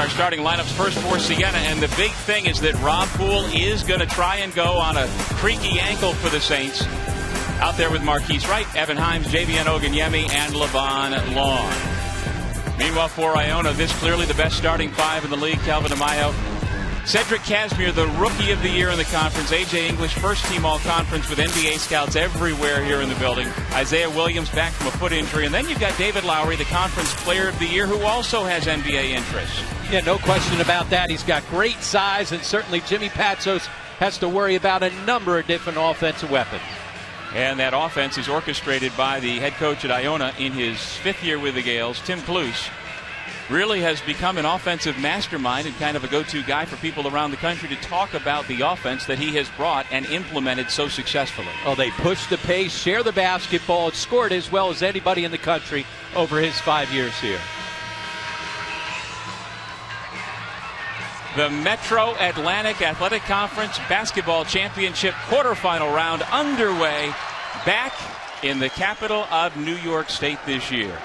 our starting lineups first for Siena, and the big thing is that Rob Poole is going to try and go on a creaky ankle for the Saints. Out there with Marquise Wright, Evan Himes, JVN Oganyemi, and Levon Long. Meanwhile, for Iona, this clearly the best starting five in the league. Calvin Amayo, Cedric Casimir, the rookie of the year in the conference. A.J. English, first team all-conference with NBA scouts everywhere here in the building. Isaiah Williams back from a foot injury. And then you've got David Lowry, the conference player of the year, who also has NBA interest. Yeah, no question about that. He's got great size, and certainly Jimmy Patsos has to worry about a number of different offensive weapons. And that offense is orchestrated by the head coach at Iona in his fifth year with the Gales, Tim Cluse. Really has become an offensive mastermind and kind of a go-to guy for people around the country to talk about the offense that he has brought and implemented so successfully. Oh, they push the pace, share the basketball, and scored as well as anybody in the country over his 5 years here. The Metro Atlantic Athletic Conference Basketball Championship quarterfinal round underway back in the capital of New York State this year.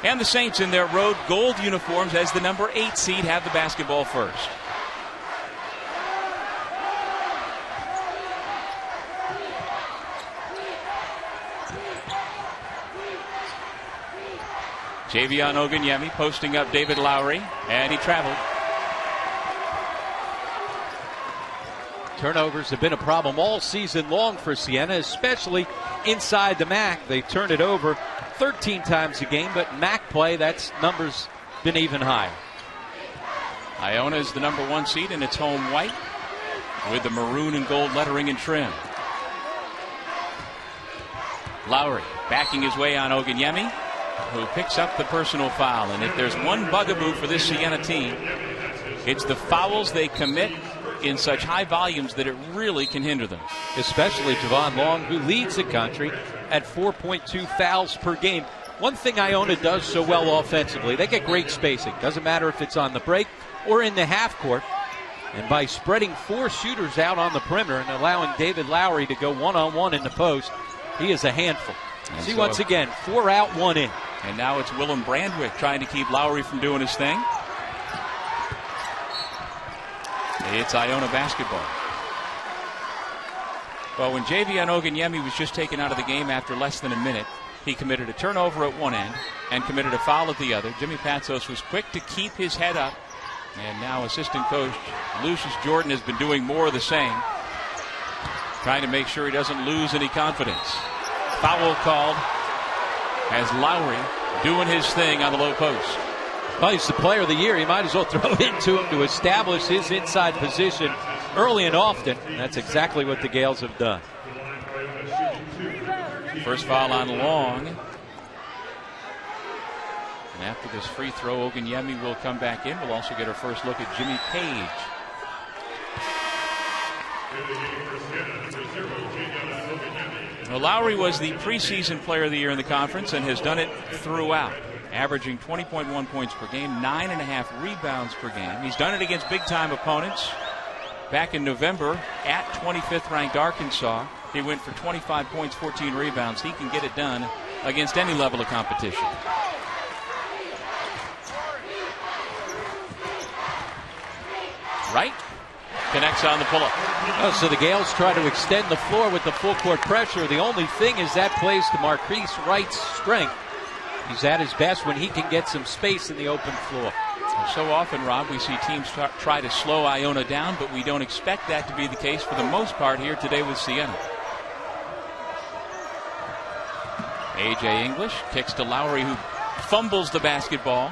And the Saints in their road gold uniforms as the number 8 seed have the basketball first. JVN Oganyemi posting up David Lowry, and he traveled. Turnovers have been a problem all season long for Siena, especially inside the MAAC. They turn it over 13 times a game, but MAAC play, that's numbers been even higher. Iona is the number 1 seed in its home white with the maroon and gold lettering and trim. Lowry backing his way on Oganyemi, who picks up the personal foul. And if there's one bugaboo for this Siena team, it's the fouls they commit in such high volumes that it really can hinder them. Especially Javon Long, who leads the country at 4.2 fouls per game. One thing Iona does so well offensively, they get great spacing. Doesn't matter if it's on the break or in the half court. And by spreading 4 shooters out on the perimeter and allowing David Lowry to go one-on-one in the post, he is a handful. And see, once again, 4 out, 1 in. And now it's Willem Brandwick trying to keep Lowry from doing his thing. It's Iona basketball. Well, when JVN Oganyemi was just taken out of the game after less than a minute, he committed a turnover at one end and committed a foul at the other. Jimmy Patsos was quick to keep his head up. And now assistant coach Lucius Jordan has been doing more of the same, trying to make sure he doesn't lose any confidence. Foul called as Lowry doing his thing on the low post. Well, he's the player of the year. He might as well throw it to him to establish his inside position early and often. And that's exactly what the Gales have done. First foul on Long. And after this free throw, Oganyemi will come back in. We'll also get our first look at Jimmy Page. Well, Lowry was the preseason player of the year in the conference and has done it throughout, averaging 20.1 points per game, 9.5 rebounds per game. He's done it against big-time opponents. Back in November at 25th ranked Arkansas, he went for 25 points, 14 rebounds. He can get it done against any level of competition. Right connects on the pull-up. Oh, so the Gales try to extend the floor with the full court pressure. The only thing is that plays to Marquise Wright's strength. He's at his best when he can get some space in the open floor. So often, Rob, we see teams try to slow Iona down, but we don't expect that to be the case for the most part here today with Siena. A.J. English kicks to Lowry, who fumbles the basketball.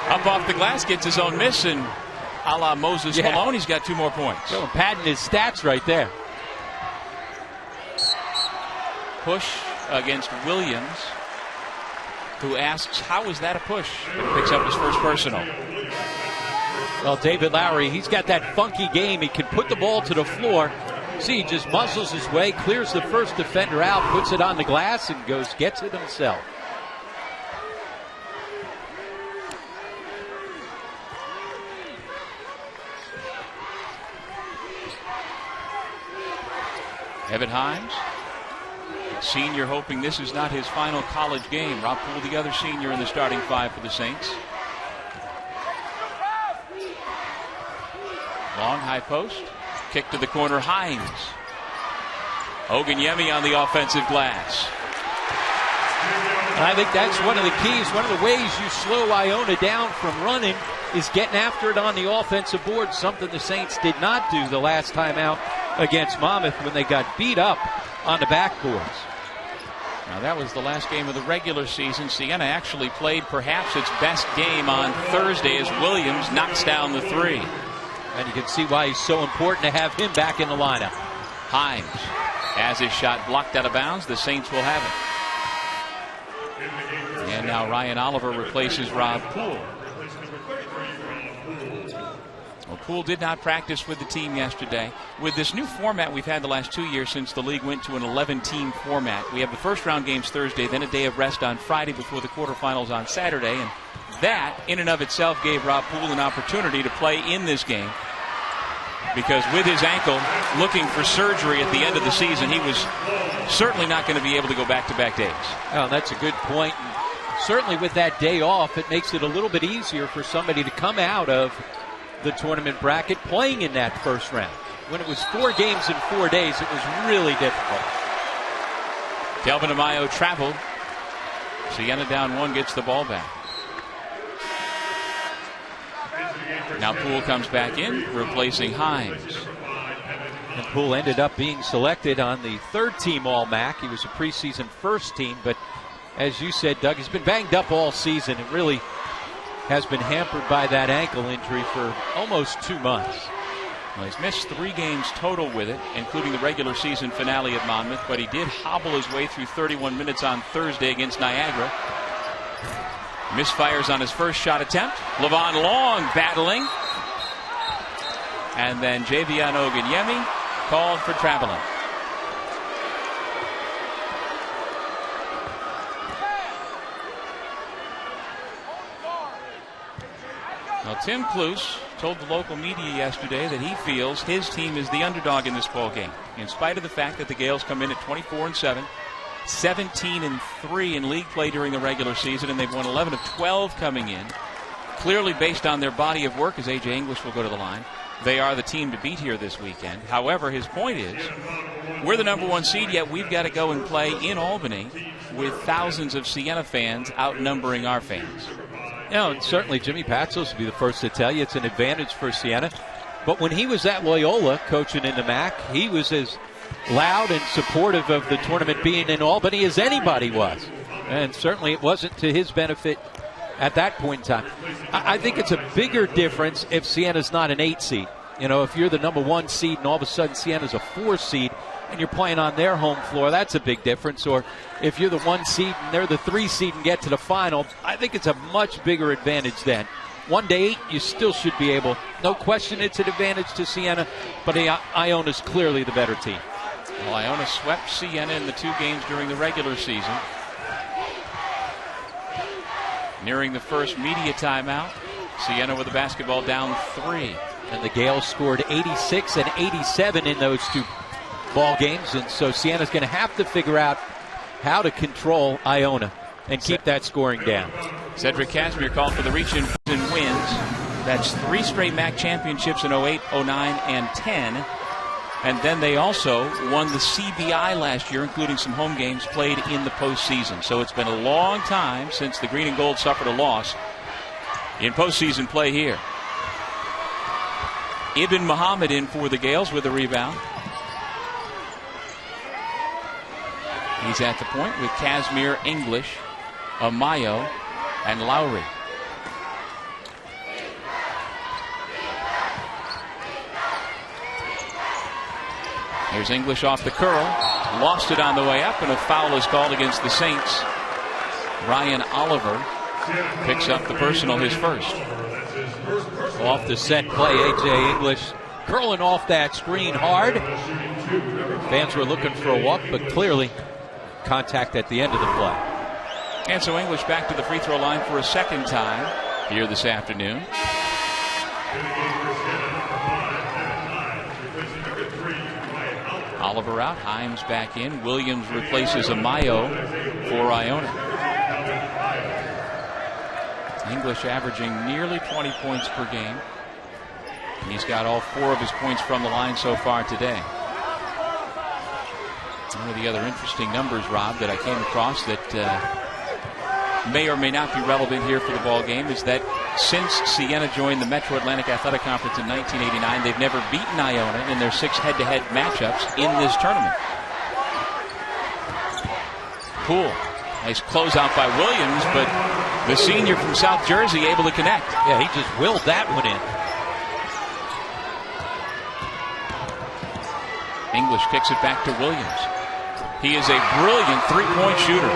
Up off the glass, gets his own miss, and a la Moses Malone, he's got 2 more points. So padding his stats right there. Push against Williams, who asks, how is that a push? And picks up his first personal. Well, David Lowry, he's got that funky game. He can put the ball to the floor. See, he just muscles his way, clears the first defender out, puts it on the glass, and gets it himself. Evan Himes, senior, hoping this is not his final college game. Rob Poole, the other senior in the starting 5 for the Saints. Long high post. Kick to the corner. Himes. Oganyemi on the offensive glass. And I think that's one of the keys. One of the ways you slow Iona down from running is getting after it on the offensive board, something the Saints did not do the last time out against Monmouth when they got beat up on the backboards. Now that was the last game of the regular season. Siena actually played perhaps its best game on Thursday as Williams knocks down the three. And you can see why he's so important to have him back in the lineup. Himes has his shot blocked out of bounds. The Saints will have it. And now Ryan Oliver replaces Rob Poole. Well, Poole did not practice with the team yesterday. With this new format we've had the last 2 years since the league went to an 11-team format, we have the first round games Thursday, then a day of rest on Friday before the quarterfinals on Saturday. And that, in and of itself, gave Rob Poole an opportunity to play in this game. Because with his ankle looking for surgery at the end of the season, he was certainly not going to be able to go back-to-back days. Oh, that's a good point. And certainly with that day off, it makes it a little bit easier for somebody to come out of the tournament bracket playing in that first round. When it was 4 games in 4 days, it was really difficult. Kelvin Amayo traveled. Siena down 1, gets the ball back. Now Poole comes back in, replacing Himes. And Poole ended up being selected on the 3rd-team All-MAAC. He was a preseason first team, but as you said, Doug, he's been banged up all season and really has been hampered by that ankle injury for almost 2 months. Well, he's missed 3 games total with it, including the regular season finale at Monmouth, but he did hobble his way through 31 minutes on Thursday against Niagara. Misfires on his first shot attempt. Levon Long battling. And then Javion Oganyemi called for traveling. Now, Tim Cluse told the local media yesterday that he feels his team is the underdog in this ball game, in spite of the fact that the Gales come in at 24-7, 17-3 in league play during the regular season, and they've won 11 of 12 coming in. Clearly based on their body of work, as A.J. English will go to the line, they are the team to beat here this weekend. However, his point is, we're the number 1 seed, yet we've got to go and play in Albany with thousands of Siena fans outnumbering our fans. You know, certainly Jimmy Patsos will be the first to tell you it's an advantage for Siena. But when he was at Loyola coaching in the MAAC, he was as loud and supportive of the tournament being in Albany as anybody was. And certainly it wasn't to his benefit at that point in time. I think it's a bigger difference if Siena's not an 8 seed. You know, if you're the number 1 seed and all of a sudden Siena's a 4 seed and you're playing on their home floor, that's a big difference. Or if you're the 1 seed and they're the 3 seed and get to the final, I think it's a much bigger advantage then. 1-8, you still should be able. No question it's an advantage to Siena, but Iona's clearly the better team. Well, Iona swept Siena in the 2 games during the regular season. Nearing the first media timeout, Siena with the basketball down 3. And the Gales scored 86 and 87 in those 2 ball games, and so Siena's going to have to figure out how to control Iona and keep that scoring down. Cedric Casimir called for the reach and wins. That's 3 straight MAAC championships in 08, 09, and 10. And then they also won the CBI last year, including some home games played in the postseason. So it's been a long time since the Green and Gold suffered a loss in postseason play here. Ibn Muhammad in for the Gales with a rebound. He's at the point with Casimir, English, Amayo, and Lowry. Here's English off the curl. Lost it on the way up, and a foul is called against the Saints. Ryan Oliver picks up the personal, his first. Off the set play, A.J. English curling off that screen hard. Fans were looking for a walk, but clearly contact at the end of the play. And so English back to the free throw line for a second time here this afternoon. Oliver out, Himes back in. Williams replaces Amayo for Iona. English averaging nearly 20 points per game. He's got all 4 of his points from the line so far today. One of the other interesting numbers, Rob, that I came across that may or may not be relevant here for the ball game is that since Siena joined the Metro Atlantic Athletic Conference in 1989, they've never beaten Iona in their 6 head-to-head matchups in this tournament. Poole. Nice closeout by Williams, but the senior from South Jersey able to connect. Yeah, he just willed that one in. English kicks it back to Williams. He is a brilliant three-point shooter.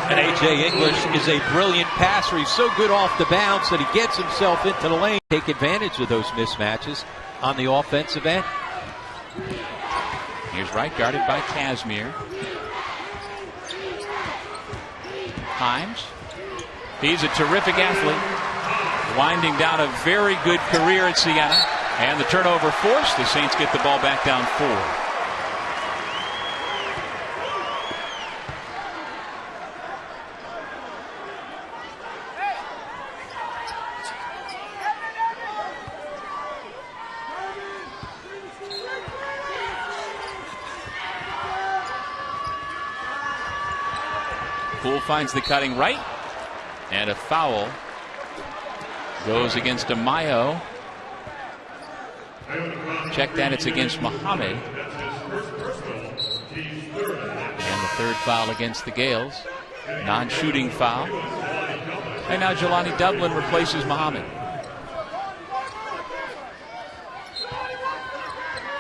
And A.J. English is a brilliant passer. He's so good off the bounce that he gets himself into the lane. Take advantage of those mismatches on the offensive end. Here's Wright guarded by Casimir. Himes. He's a terrific athlete. Winding down a very good career at Siena. And the turnover forced. The Saints get the ball back down 4. Poole finds the cutting right, and a foul goes against Amayo. Check that, it's against Muhammad. And the third foul against the Gales. Non-shooting foul. And now Jelani Dublin replaces Muhammad.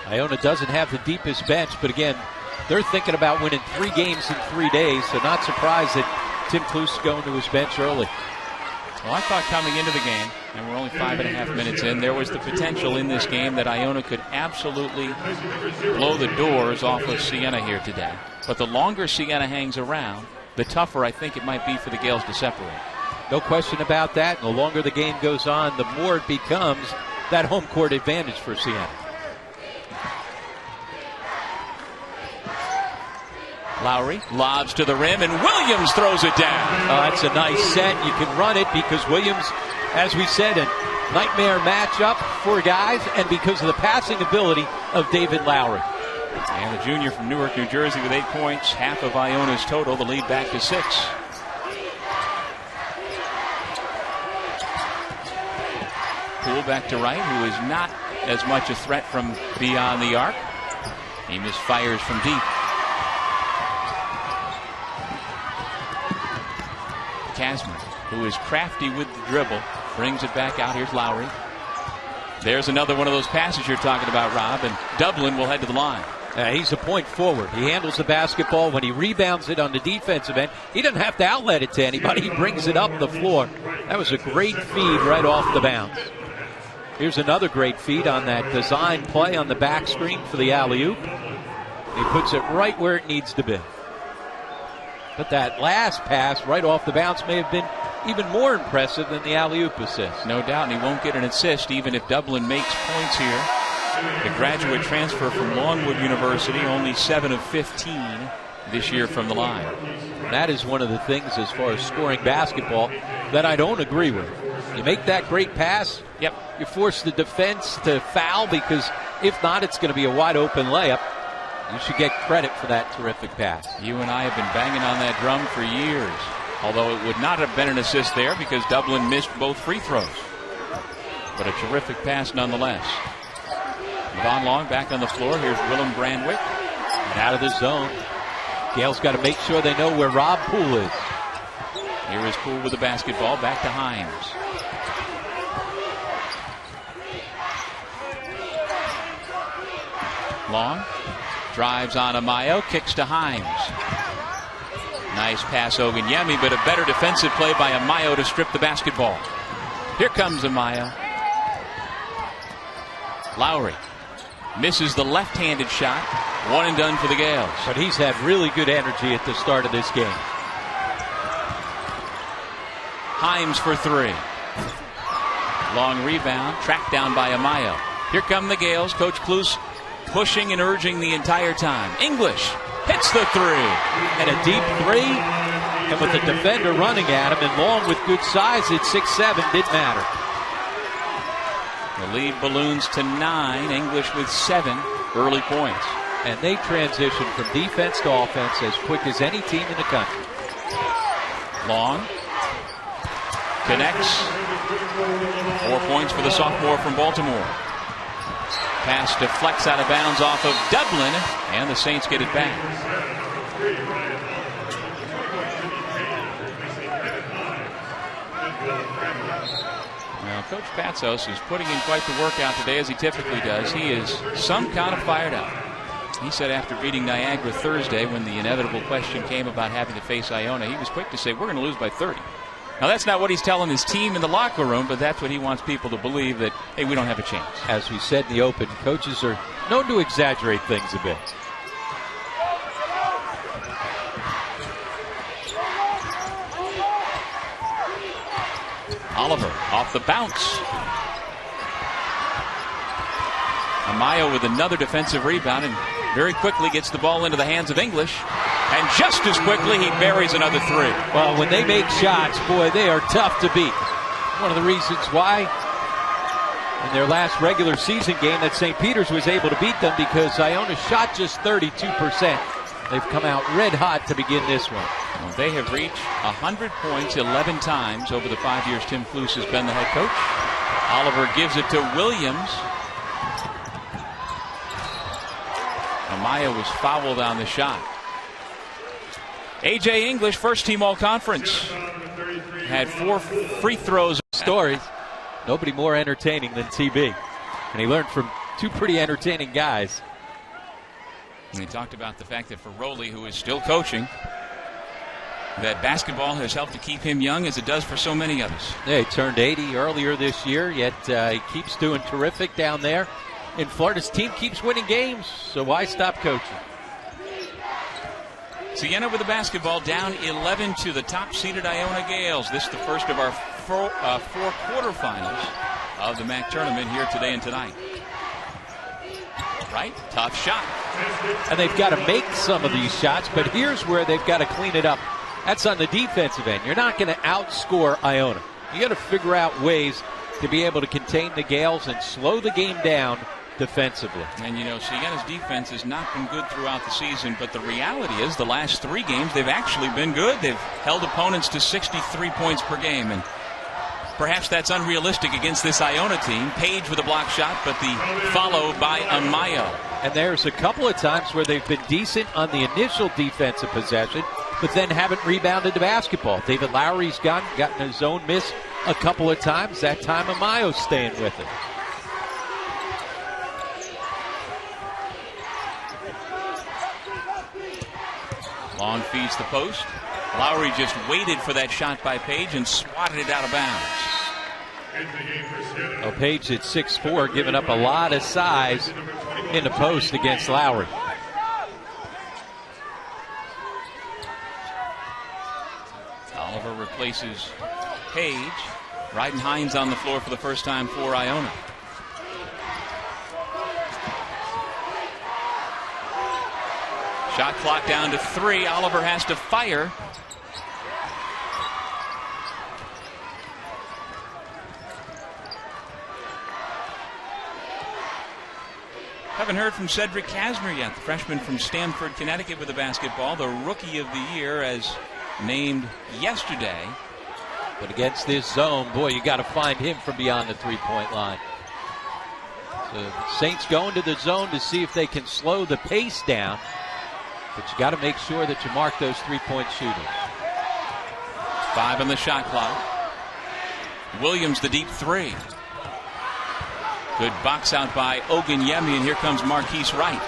Iona doesn't have the deepest bench, but again, they're thinking about winning 3 games in 3 days, so not surprised that Tim Kluse is going to his bench early. Well, I thought coming into the game, and we're only 5.5 minutes in, there was the potential in this game that Iona could absolutely blow the doors off of Siena here today. But the longer Siena hangs around, the tougher I think it might be for the Gales to separate. No question about that. And the longer the game goes on, the more it becomes that home court advantage for Siena. Lowry lobs to the rim, and Williams throws it down. That's a nice set. You can run it because Williams, as we said, a nightmare matchup for guys, and because of the passing ability of David Lowry. And the junior from Newark, New Jersey with 8 points, half of Iona's total, the lead back to 6. Poole back to Wright, who is not as much a threat from beyond the arc. He misfires from deep. Casimir, who is crafty with the dribble, brings it back out. Here's Lowry. There's another one of those passes you're talking about, Rob, and Dublin will head to the line. He's a point forward. He handles the basketball. When he rebounds it on the defensive end, he doesn't have to outlet it to anybody. He brings it up the floor. That was a great feed right off the bounce. Here's another great feed on that design play on the back screen for the alley-oop. He puts it right where it needs to be. But that last pass right off the bounce may have been even more impressive than the alley-oop assist. No doubt, and he won't get an assist even if Dublin makes points here. The graduate transfer from Longwood University, only 7 of 15 this year from the line. That is one of the things as far as scoring basketball that I don't agree with. You make that great pass, yep, you force the defense to foul because if not, it's going to be a wide open layup. You should get credit for that terrific pass. You and I have been banging on that drum for years. Although it would not have been an assist there because Dublin missed both free throws. But a terrific pass nonetheless. Von Long back on the floor. Here's Willem Brandwick. And out of the zone. Gale's got to make sure they know where Rob Poole is. Here is Poole with the basketball. Back to Himes. Long drives on Amayo, kicks to Himes. Nice pass, Oganyemi, but a better defensive play by Amayo to strip the basketball. Here comes Amayo. Lowry misses the left-handed shot. One and done for the Gales. But he's had really good energy at the start of this game. Himes for 3. Long rebound, tracked down by Amayo. Here come the Gales. Coach Kluse pushing and urging the entire time. English hits the 3. And a deep 3. And with the defender running at him, and Long with good size at 6'7", didn't matter. The lead balloons to 9. English with 7 early points. And they transition from defense to offense as quick as any team in the country. Long. Connects. 4 points for the sophomore from Baltimore. Pass deflects out of bounds off of Dublin, and the Saints get it back. Now, Coach Patsos is putting in quite the workout today, as he typically does. He is some kind of fired up. He said after beating Niagara Thursday, when the inevitable question came about having to face Iona, he was quick to say, we're going to lose by 30. Now, that's not what he's telling his team in the locker room, but that's what he wants people to believe, that, hey, we don't have a chance. As we said in the open, coaches are known to exaggerate things a bit. Oliver off the bounce. Amayo with another defensive rebound and very quickly gets the ball into the hands of English. And just as quickly, he buries another 3. Well, when they make shots, boy, they are tough to beat. One of the reasons why in their last regular season game that St. Peter's was able to beat them, because Iona shot just 32%. They've come out red hot to begin this one. Well, they have reached 100 points 11 times over the 5 years Tim Cluse has been the head coach. Oliver gives it to Williams. Amaya was fouled on the shot. A.J. English, first team all-conference. Had 4 free throws. Stories. Nobody more entertaining than TB. And he learned from 2 pretty entertaining guys. And he talked about the fact that for Rowley, who is still coaching, that basketball has helped to keep him young as it does for so many others. Yeah, he turned 80 earlier this year, yet he keeps doing terrific down there in Florida. His team keeps winning games, so why stop coaching? Siena with the basketball, down 11 to the top-seeded Iona Gales. This is the first of our 4 quarterfinals of the MAAC tournament here today and tonight. Right? Tough shot. And they've got to make some of these shots, but here's where they've got to clean it up. That's on the defensive end. You're not going to outscore Iona. You got to figure out ways to be able to contain the Gales and slow the game down defensively. And you know, Siena's defense has not been good throughout the season, but the reality is the last 3 games they've actually been good. They've held opponents to 63 points per game, and perhaps that's unrealistic against this Iona team. Page with a block shot, but the follow by Amayo. And there's a couple of times where they've been decent on the initial defensive possession, but then haven't rebounded the basketball. David Lowry's gotten his own miss a couple of times. That time Amayo's staying with it. Long feeds the post. Lowry just waited for that shot by Page and swatted it out of bounds. Well, Page at 6'4", giving up a lot of size in the post against Lowry. Oliver replaces Page. Ryden Hines on the floor for the first time for Iona. Shot clock down to 3. Oliver has to fire. Haven't heard from Cedric Casimir yet, the freshman from Stamford, Connecticut with the basketball, the Rookie of the Year as named yesterday. But against this zone, boy, you got to find him from beyond the three-point line. So the Saints go into the zone to see if they can slow the pace down. But you got to make sure that you mark those three-point shooters. 5 on the shot clock. Williams the deep 3. Good box out by Ogunyemi, and here comes Marquise Wright.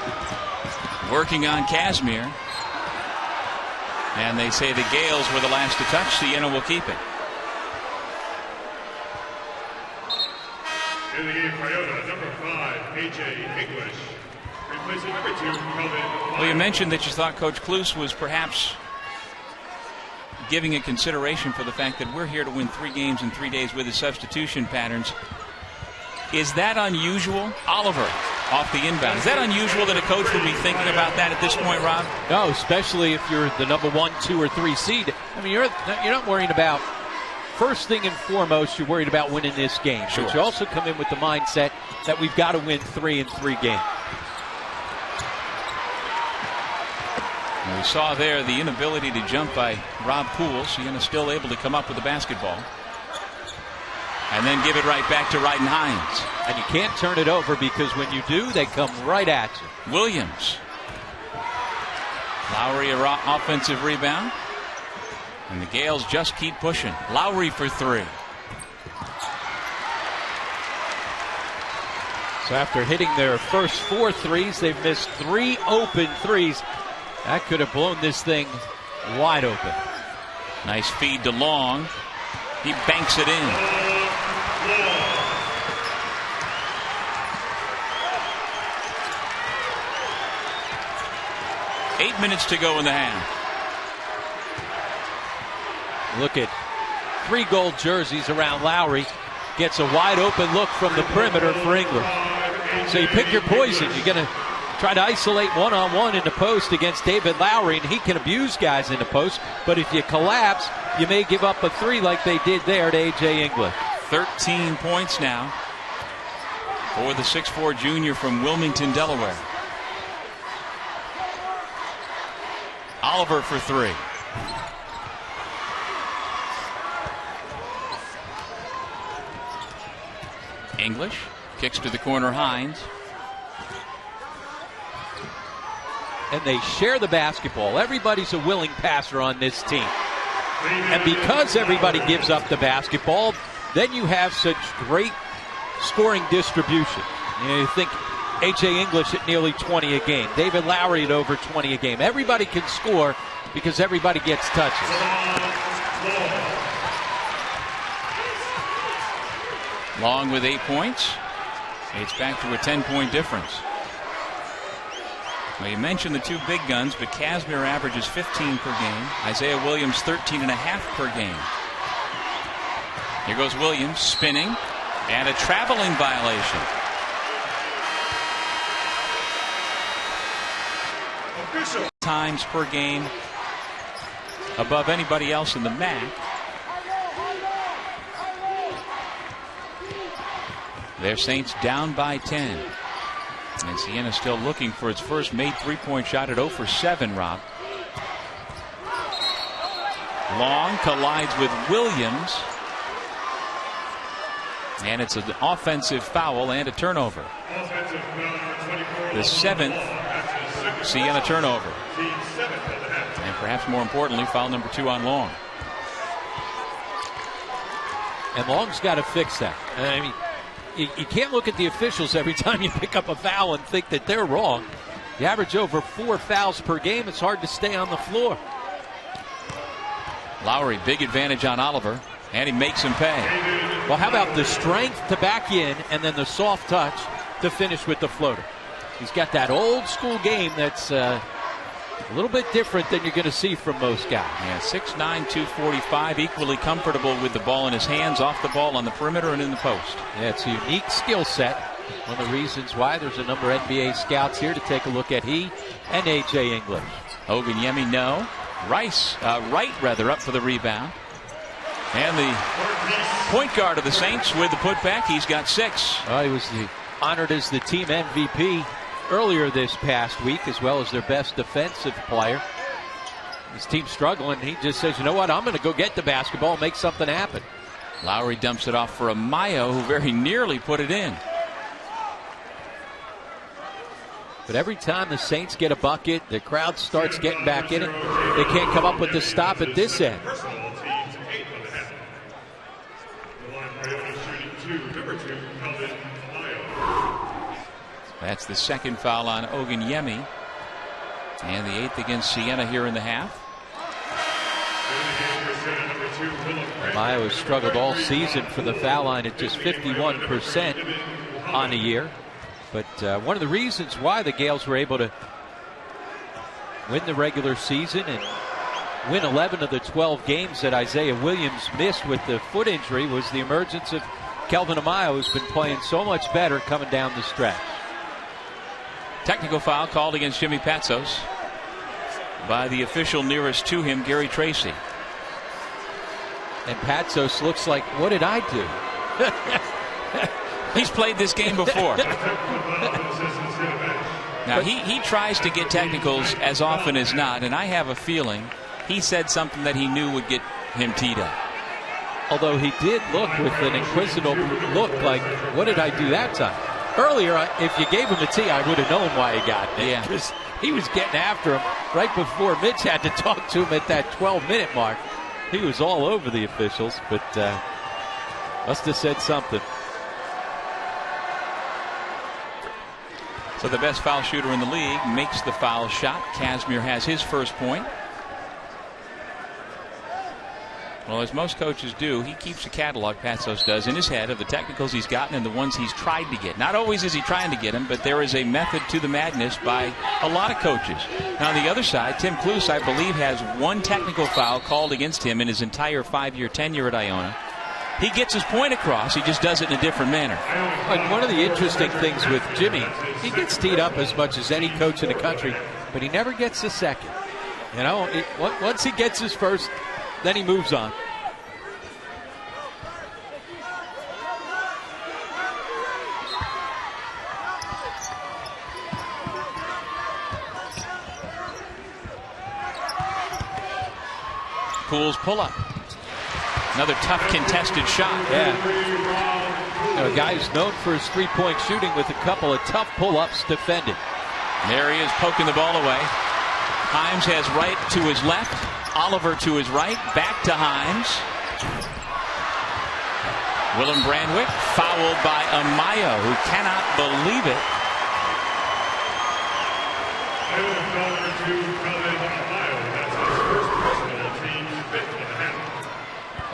Working on Casimir. And they say the Gales were the last to touch. Siena will keep it. In the game for Iona, number 5, A.J. English. Replacing number 2, Kelvin. Well, you mentioned that you thought Coach Cluse was perhaps giving a consideration for the fact that we're here to win 3 games in 3 days with his substitution patterns. Is that unusual? Oliver off the inbound. Is that unusual that a coach would be thinking about that at this point, Rob? No, especially if you're the number 1, 2, or 3 seed. I mean, you're not worrying about first thing and foremost, you're worried about winning this game. Sure. But you also come in with the mindset that we've got to win 3 in 3 games. We saw there the inability to jump by Rob Poole. Siena still able to come up with the basketball. And then give it right back to Wright and Hines. And you can't turn it over because when you do, they come right at you. Williams. Lowry, a offensive rebound. And the Gales just keep pushing. Lowry for 3. So after hitting their first 4 threes, they've missed 3 open threes. That could have blown this thing wide open. Nice feed to Long. He banks it in. Eight minutes to go in the half. Look at 3 gold jerseys around Lowry. Gets a wide open look from the perimeter for English. So you pick your poison. You're going to try to isolate one-on-one in the post against David Lowry, and he can abuse guys in the post. But if you collapse, you may give up a 3 like they did there to A.J. English. 13 points now for the 6'4 junior from Wilmington, Delaware. Oliver for 3. English kicks to the corner. Hines. And they share the basketball. Everybody's a willing passer on this team. And because everybody gives up the basketball, then you have such great scoring distribution. You think A.J. English at nearly 20 a game. David Lowry at over 20 a game. Everybody can score because everybody gets touches. Long with 8 points. It's back to a 10-point difference. Well, you mentioned the 2 big guns, but Casimir averages 15 per game. Isaiah Williams 13.5 per game. Here goes Williams spinning, and a traveling violation. Times per game above anybody else in the MAAC. Their Saints down by 10. And Siena still looking for its first made 3-point shot at 0 for 7, Rob. Long collides with Williams. And it's an offensive foul and a turnover. The 7th Siena turnover. And perhaps more importantly, foul number 2 on Long. And Long's got to fix that. I mean, you can't look at the officials every time you pick up a foul and think that they're wrong. You average over 4 fouls per game. It's hard to stay on the floor. Lowry, big advantage on Oliver, and he makes him pay. Well, how about the strength to back in and then the soft touch to finish with the floater? He's got that old school game that's a little bit different than you're going to see from most guys. Yeah, 6'9", 245, equally comfortable with the ball in his hands, off the ball on the perimeter and in the post. Yeah, it's a unique skill set. One of the reasons why there's a number of NBA scouts here to take a look at he and A.J. English. Oganyemi, no. Wright up for the rebound. And the point guard of the Saints with the putback. He's got 6. He was honored as the team MVP earlier this past week, as well as their best defensive player. His team's struggling. He just says, you know what, I'm going to go get the basketball and make something happen. Lowry dumps it off for Amayo, who very nearly put it in. But every time the Saints get a bucket, the crowd starts getting back in it. They can't come up with the stop at this end. That's the 2nd foul on Oganyemi. And the 8th against Siena here in the half. Amayo has struggled all season for the foul line at just 51% on the year. But one of the reasons why the Gales were able to win the regular season and win 11 of the 12 games that Isaiah Williams missed with the foot injury was the emergence of Kelvin Amayo, who's been playing so much better coming down the stretch. Technical foul called against Jimmy Patsos by the official nearest to him, Gary Tracy. And Patsos looks like, what did I do? He's played this game before. Now, he tries to get technicals as often as not, and I have a feeling he said something that he knew would get him teed up. Although he did look with an inquisitive look like, what did I do that time? Earlier, if you gave him a tee, I would have known why he got it. Yeah. Because he was getting after him right before Mitch had to talk to him at that 12-minute mark. He was all over the officials, but must have said something. So the best foul shooter in the league makes the foul shot. Casimir has his first point. Well, as most coaches do, he keeps a catalog, Patsos does, in his head of the technicals he's gotten and the ones he's tried to get. Not always is he trying to get them, but there is a method to the madness by a lot of coaches. Now, on the other side, Tim Kluse, I believe, has one technical foul called against him in his entire 5-year tenure at Iona. He gets his point across. He just does it in a different manner. And one of the interesting things with Jimmy, he gets teed up as much as any coach in the country, but he never gets the second. You know, once he gets his first, then he moves on. Poole's pull-up. Another tough contested shot. Yeah. You know, a guy who's known for his three-point shooting with a couple of tough pull-ups defended. There he is poking the ball away. Himes has right to his left. Oliver to his right. Back to Himes. Willem Brandwick fouled by Amaya, who cannot believe it.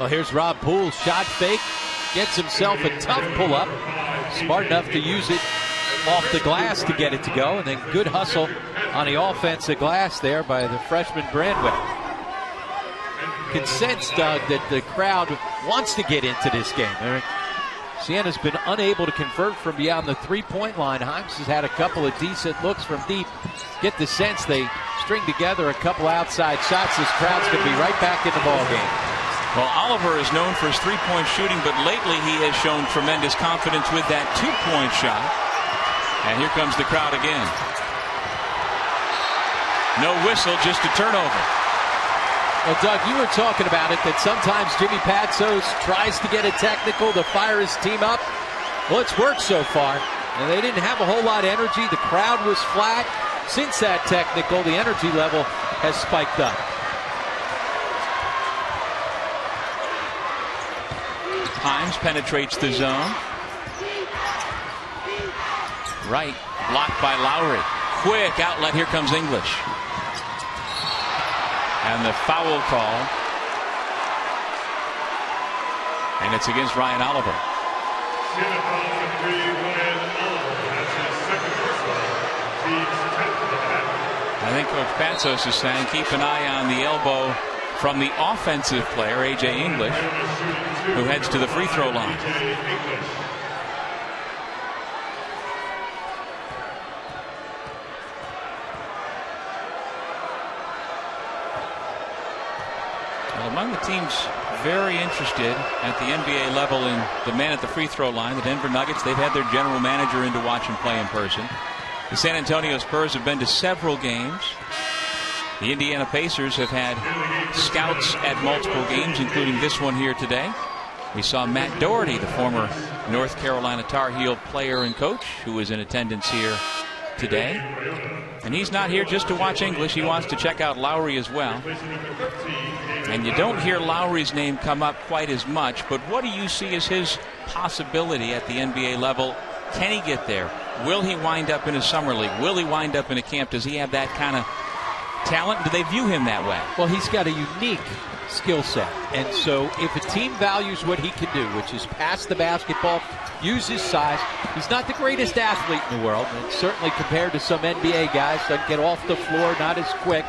Well, here's Rob Poole's shot fake. Gets himself a tough pull-up. Smart enough to use it off the glass to get it to go. And then good hustle on the offensive glass there by the freshman Brandwick. Can sense, Doug, that the crowd wants to get into this game. Siena's been unable to convert from beyond the three-point line. Himes has had a couple of decent looks from deep. Get the sense they string together a couple outside shots. This crowd's going to be right back in the ball game. Well, Oliver is known for his three-point shooting, but lately he has shown tremendous confidence with that two-point shot. And here comes the crowd again. No whistle, just a turnover. Well, Doug, you were talking about it, that sometimes Jimmy Patsos tries to get a technical to fire his team up. Well, it's worked so far, and they didn't have a whole lot of energy. The crowd was flat. Since that technical, the energy level has spiked up. Himes penetrates the zone. Right, blocked by Lowry. Quick outlet, here comes English. And the foul call. And it's against Ryan Oliver. I think Coach Patsos is saying keep an eye on the elbow from the offensive player, A.J. English, who heads to the free throw line. Well, among the teams very interested at the NBA level in the man at the free throw line, the Denver Nuggets, they've had their general manager in to watch him play in person. The San Antonio Spurs have been to several games. The Indiana Pacers have had scouts at multiple games, including this one here today. We saw Matt Doherty, the former North Carolina Tar Heel player and coach, who was in attendance here today. And he's not here just to watch English. He wants to check out Lowry as well. And you don't hear Lowry's name come up quite as much, but what do you see as his possibility at the NBA level? Can he get there? Will he wind up in a summer league? Will he wind up in a camp? Does he have that kind of talent? Do they view him that way? Well, he's got a unique skill set. And so if a team values what he can do, which is pass the basketball, use his size, he's not the greatest athlete in the world. And certainly compared to some NBA guys, doesn't get off the floor, not as quick.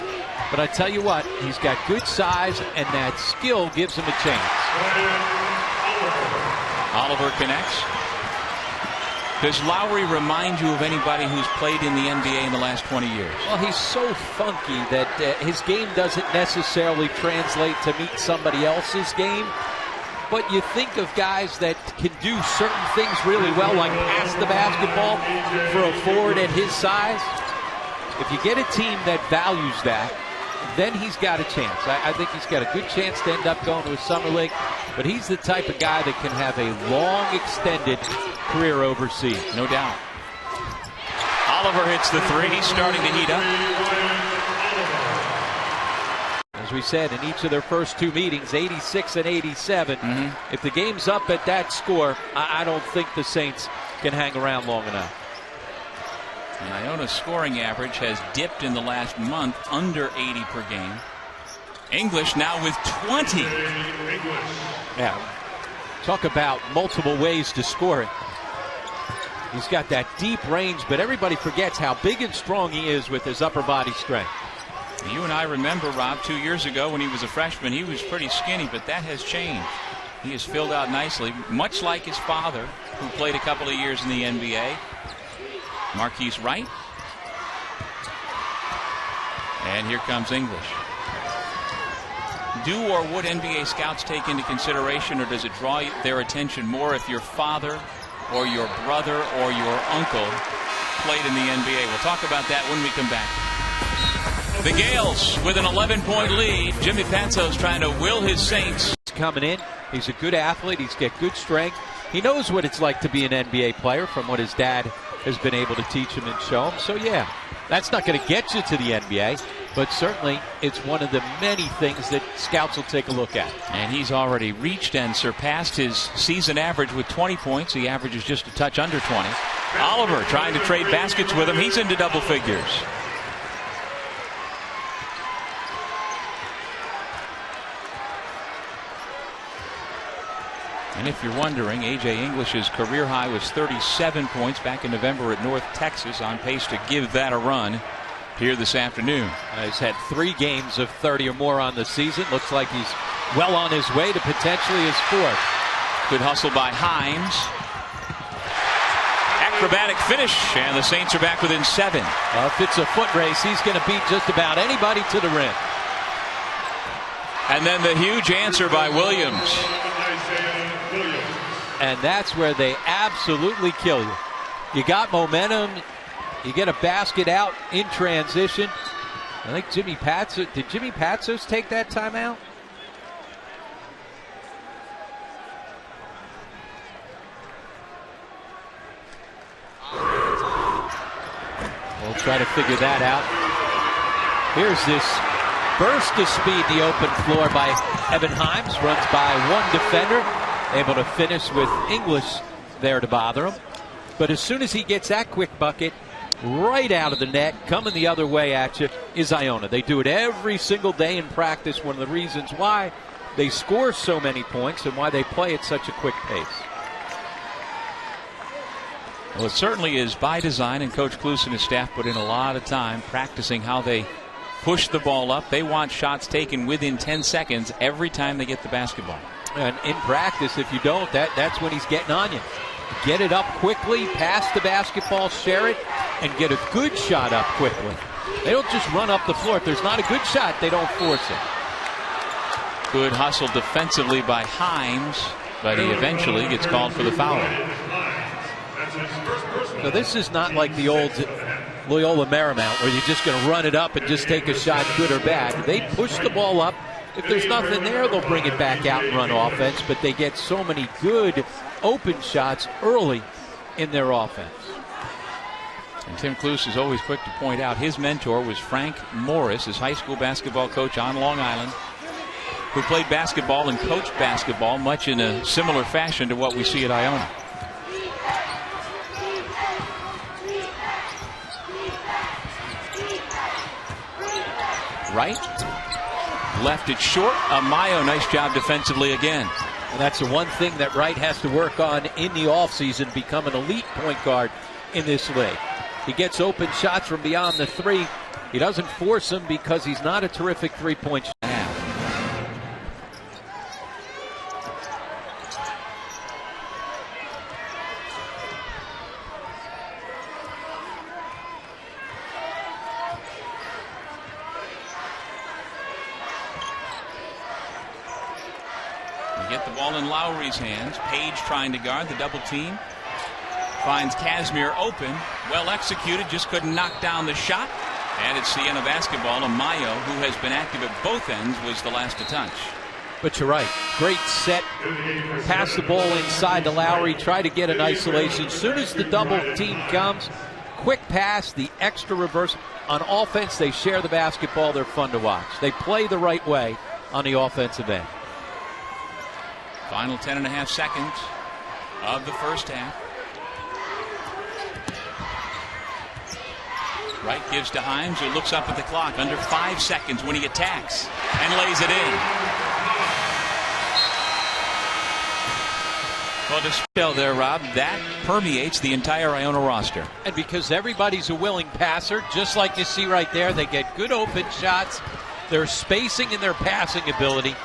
But I tell you what, he's got good size, and that skill gives him a chance. Oliver connects. Does Lowry remind you of anybody who's played in the NBA in the last 20 years? Well, he's so funky that his game doesn't necessarily translate to meet somebody else's game. But you think of guys that can do certain things really well, like pass the basketball for a forward at his size. If you get a team that values that, then he's got a chance. I think he's got a good chance to end up going to a summer league, but he's the type of guy that can have a long, extended career overseas. No doubt. Oliver hits the three. He's starting to heat up. As we said, in each of their first two meetings, 86 and 87. If the game's up at that score, I don't think the Saints can hang around long enough. And Iona's scoring average has dipped in the last month under 80 per game. English now with 20. Yeah. Talk about multiple ways to score it. He's got that deep range, but everybody forgets how big and strong he is with his upper body strength. You and I remember, Rob, 2 years ago when he was a freshman, he was pretty skinny, but that has changed. He has filled out nicely, much like his father, who played a couple of years in the NBA. Marquise Wright. And here comes English. Do or would NBA scouts take into consideration, or does it draw their attention more if your father or your brother or your uncle played in the NBA? We'll talk about that when we come back. The Gales with an 11-point lead. Jimmy Patsos trying to will his Saints. Coming in, he's a good athlete. He's got good strength. He knows what it's like to be an NBA player from what his dad has been able to teach him and show him. So, yeah, that's not going to get you to the NBA, but certainly it's one of the many things that scouts will take a look at. And he's already reached and surpassed his season average with 20 points. The average is just a touch under 20. Oliver trying to trade baskets with him. He's into double figures. And if you're wondering, A.J. English's career high was 37 points back in November at North Texas, on pace to give that a run here this afternoon. He's had 3 games of 30 or more on the season. Looks like he's well on his way to potentially his 4th. Good hustle by Himes. Acrobatic finish, and the Saints are back within 7. Well, if it's a foot race, he's going to beat just about anybody to the rim. And then the huge answer by Williams. And that's where they absolutely kill you. You got momentum. You get a basket out in transition. I think Jimmy Patsos, did Jimmy Patsos take that timeout? We'll try to figure that out. Here's this burst of speed in the open floor by Evan Himes. Runs by one defender. Able to finish with English there to bother him. But as soon as he gets that quick bucket, right out of the net, coming the other way at you, is Iona. They do it every single day in practice. One of the reasons why they score so many points and why they play at such a quick pace. Well, it certainly is by design, and Coach Klus and his staff put in a lot of time practicing how they push the ball up. They want shots taken within 10 seconds every time they get the basketball. And in practice, if you don't, that's when he's getting on you. Get it up quickly, pass the basketball, share it, and get a good shot up quickly. They don't just run up the floor. If there's not a good shot, they don't force it. Good hustle defensively by Himes, but he eventually gets called for the foul. So this is not like the old Loyola Marymount where you're just going to run it up and just take a shot, good or bad. They push the ball up. If there's nothing there, they'll bring it back out and run offense, but they get so many good open shots early in their offense. And Tim Klus is always quick to point out his mentor was Frank Morris, his high school basketball coach on Long Island, who played basketball and coached basketball much in a similar fashion to what we see at Iona. Right. Left it short. Amayo, nice job defensively again. And that's the one thing that Wright has to work on in the offseason, become an elite point guard in this league. He gets open shots from beyond the 3. He doesn't force them because he's not a terrific three-point shot. get the ball in Lowry's hands. Page trying to guard the double team. Finds Casimir open. Well executed, just couldn't knock down the shot. And it's Siena basketball. Amayo, who has been active at both ends, was the last to touch. But you're right. Great set. Pass the ball inside to Lowry. Try to get an isolation. As soon as the double team comes, quick pass, the extra reverse. On offense, they share the basketball. They're fun to watch. They play the right way on the offensive end. Final 10.5 seconds of the first half. Wright gives to Himes, who looks up at the clock. Under 5 seconds when he attacks and lays it in. Well, to spell there, Rob, that permeates the entire Iona roster. And because everybody's a willing passer, just like you see right there, they get good open shots. Their spacing and their passing ability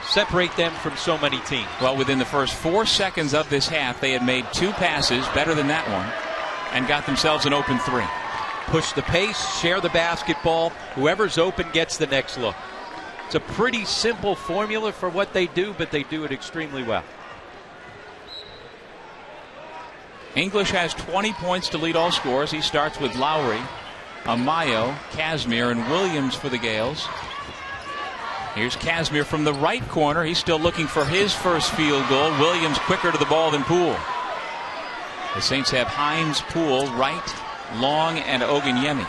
separate them from so many teams. Well, within the first 4 seconds of this half, they had made 2 passes, better than that one, and got themselves an open 3. Push the pace, share the basketball. Whoever's open gets the next look. It's a pretty simple formula for what they do, but they do it extremely well. English has 20 points to lead all scores. He starts with Lowry, Amayo, Casimir, and Williams for the Gales. Here's Casimir from the right corner. He's still looking for his first field goal. Williams quicker to the ball than Poole. The Saints have Himes, Poole, Wright, Long, and Ogunyemi.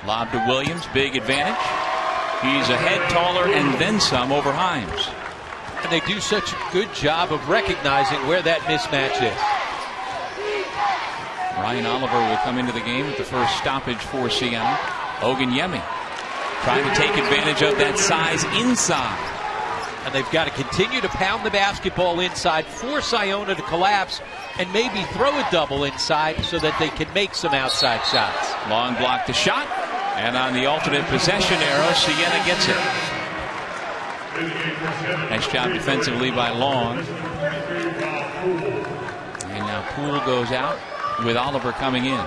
Lob to Williams, big advantage. He's a head taller and then some over Himes. And they do such a good job of recognizing where that mismatch is. Ryan Oliver will come into the game with the first stoppage for Siena. Ogunyemi trying to take advantage of that size inside. And they've got to continue to pound the basketball inside, force Iona to collapse, and maybe throw a double inside so that they can make some outside shots. Long block the shot. And on the alternate possession arrow, Siena gets it. Nice job defensively by Long. And now Poole goes out with Oliver coming in.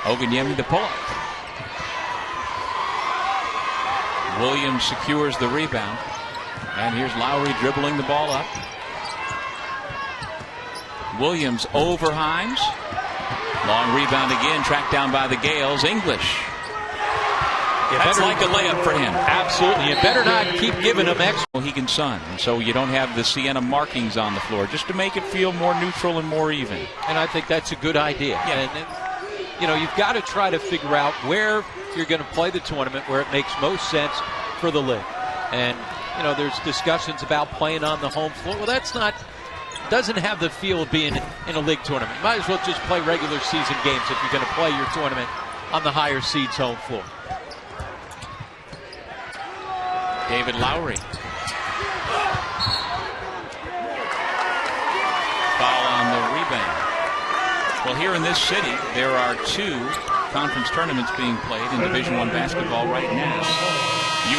Ogunyemi the pull-up. Williams secures the rebound. And here's Lowry dribbling the ball up. Williams over Himes. Long rebound again, tracked down by the Gales. English. That's like a layup for him. Absolutely. You better not keep giving him extra. Mohegan Sun. And so you don't have the Siena markings on the floor, just to make it feel more neutral and more even. And I think that's a good idea. Yeah. And you know, you've got to try to figure out where you're going to play the tournament, where it makes most sense for the league. And you know, there's discussions about playing on the home floor. Well, doesn't have the feel of being in a league tournament. You might as well just play regular season games if you're going to play your tournament on the higher seeds home floor. David Lowry. Foul on the rebound. Well, here in this city, there are 2 conference tournaments being played in Division I basketball right now.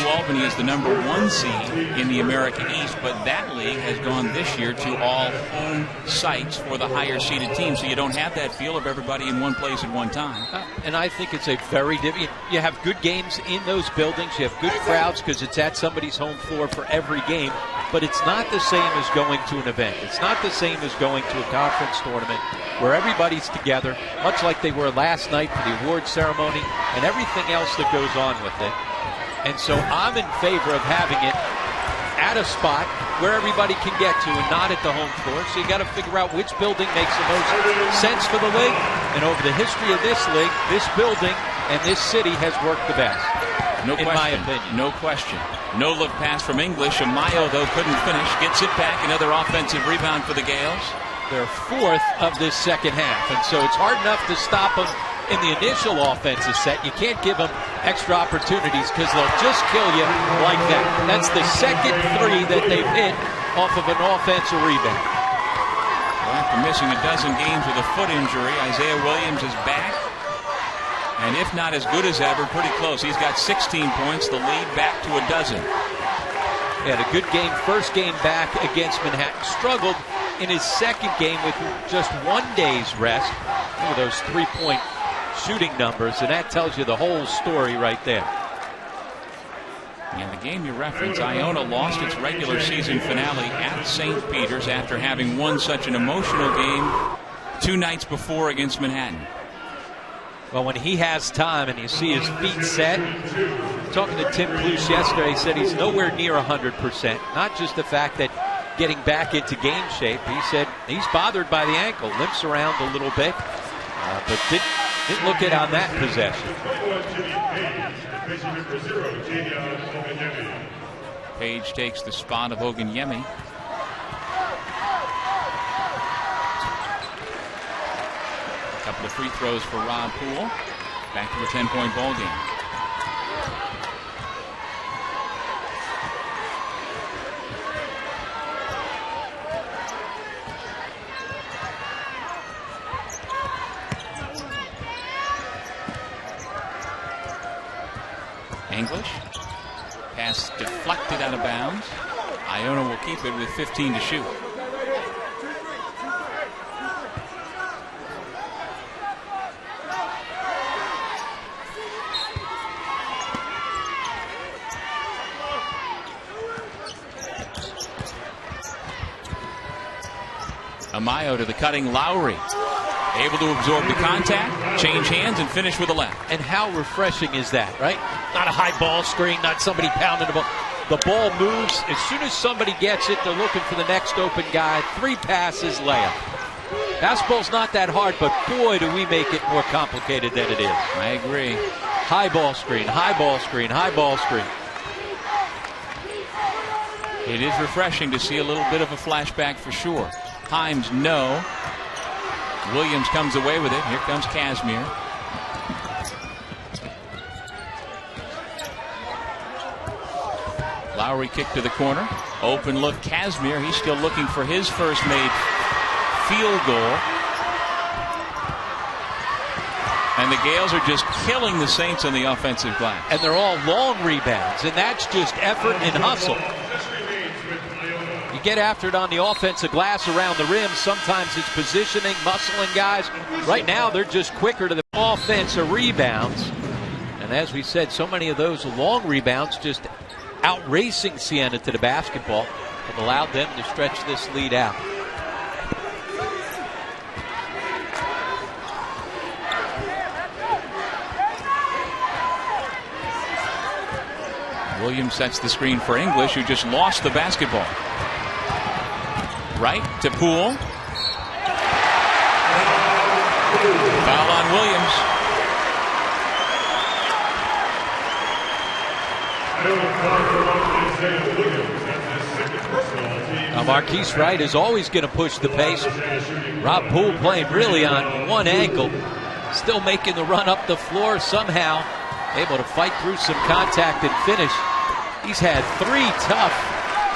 Albany is the number 1 seed in the America East, but that league has gone this year to all home sites for the higher seeded teams, so you don't have that feel of everybody in one place at one time. And I think it's a very different. You have good games in those buildings. You have good crowds because it's at somebody's home floor for every game, but it's not the same as going to an event. It's not the same as going to a conference tournament where everybody's together, much like they were last night for the award ceremony and everything else that goes on with it. And so I'm in favor of having it at a spot where everybody can get to and not at the home floor. So you got to figure out which building makes the most sense for the league. And over the history of this league, this building and this city has worked the best. No in question. My opinion. No question. No look pass from English. Amayo, though, couldn't finish. Gets it back. Another offensive rebound for the Gales. They're 4th of this second half. And so it's hard enough to stop them in the initial offensive set. You can't give them extra opportunities because they'll just kill you like that. That's the second 3 that they've hit off of an offensive rebound. Well, after missing a dozen games with a foot injury, Isaiah Williams is back. And if not as good as ever, pretty close. He's got 16 points, the lead back to a dozen. He had a good game, first game back against Manhattan. Struggled in his second game with just 1 day's rest. Look at those 3-point shooting numbers, and that tells you the whole story right there. And the game you reference, Iona lost its regular season finale at St. Peter's after having won such an emotional game 2 nights before against Manhattan. Well, when he has time and you see his feet set, talking to Tim Cluse yesterday, he said he's nowhere near 100%. Not just the fact that getting back into game shape, he said he's bothered by the ankle, limps around a little bit, but didn't look it on that possession. Page takes the spot of Oganyemi. A couple of free throws for Rob Poole. Back to a 10-point ball game. English. Pass deflected out of bounds. Iona will keep it with 15 to shoot. Amayo to the cutting Lowry. Able to absorb the contact, change hands, and finish with a left. And how refreshing is that, right? Not a high ball screen, not somebody pounding the ball. The ball moves. As soon as somebody gets it, they're looking for the next open guy. 3 passes, layup. Basketball's not that hard, but boy, do we make it more complicated than it is. I agree. High ball screen, high ball screen, high ball screen. It is refreshing to see a little bit of a flashback for sure. Himes, no. Williams comes away with it. Here comes Casimir. Lowry kick to the corner. Open look, Casimir. He's still looking for his first made field goal. And the Gales are just killing the Saints on the offensive glass. And they're all long rebounds, and that's just effort and hustle. You get after it on the offensive glass around the rim. Sometimes it's positioning, muscling guys. Right now, they're just quicker to the offensive rebounds. And as we said, so many of those long rebounds just outracing Siena to the basketball have allowed them to stretch this lead out. Williams sets the screen for English, who just lost the basketball. Right to Poole. Foul on Williams. Now Marquise Wright is always going to push the pace. Rob Poole playing really on one ankle. Still making the run up the floor somehow. Able to fight through some contact and finish. He's had 3 tough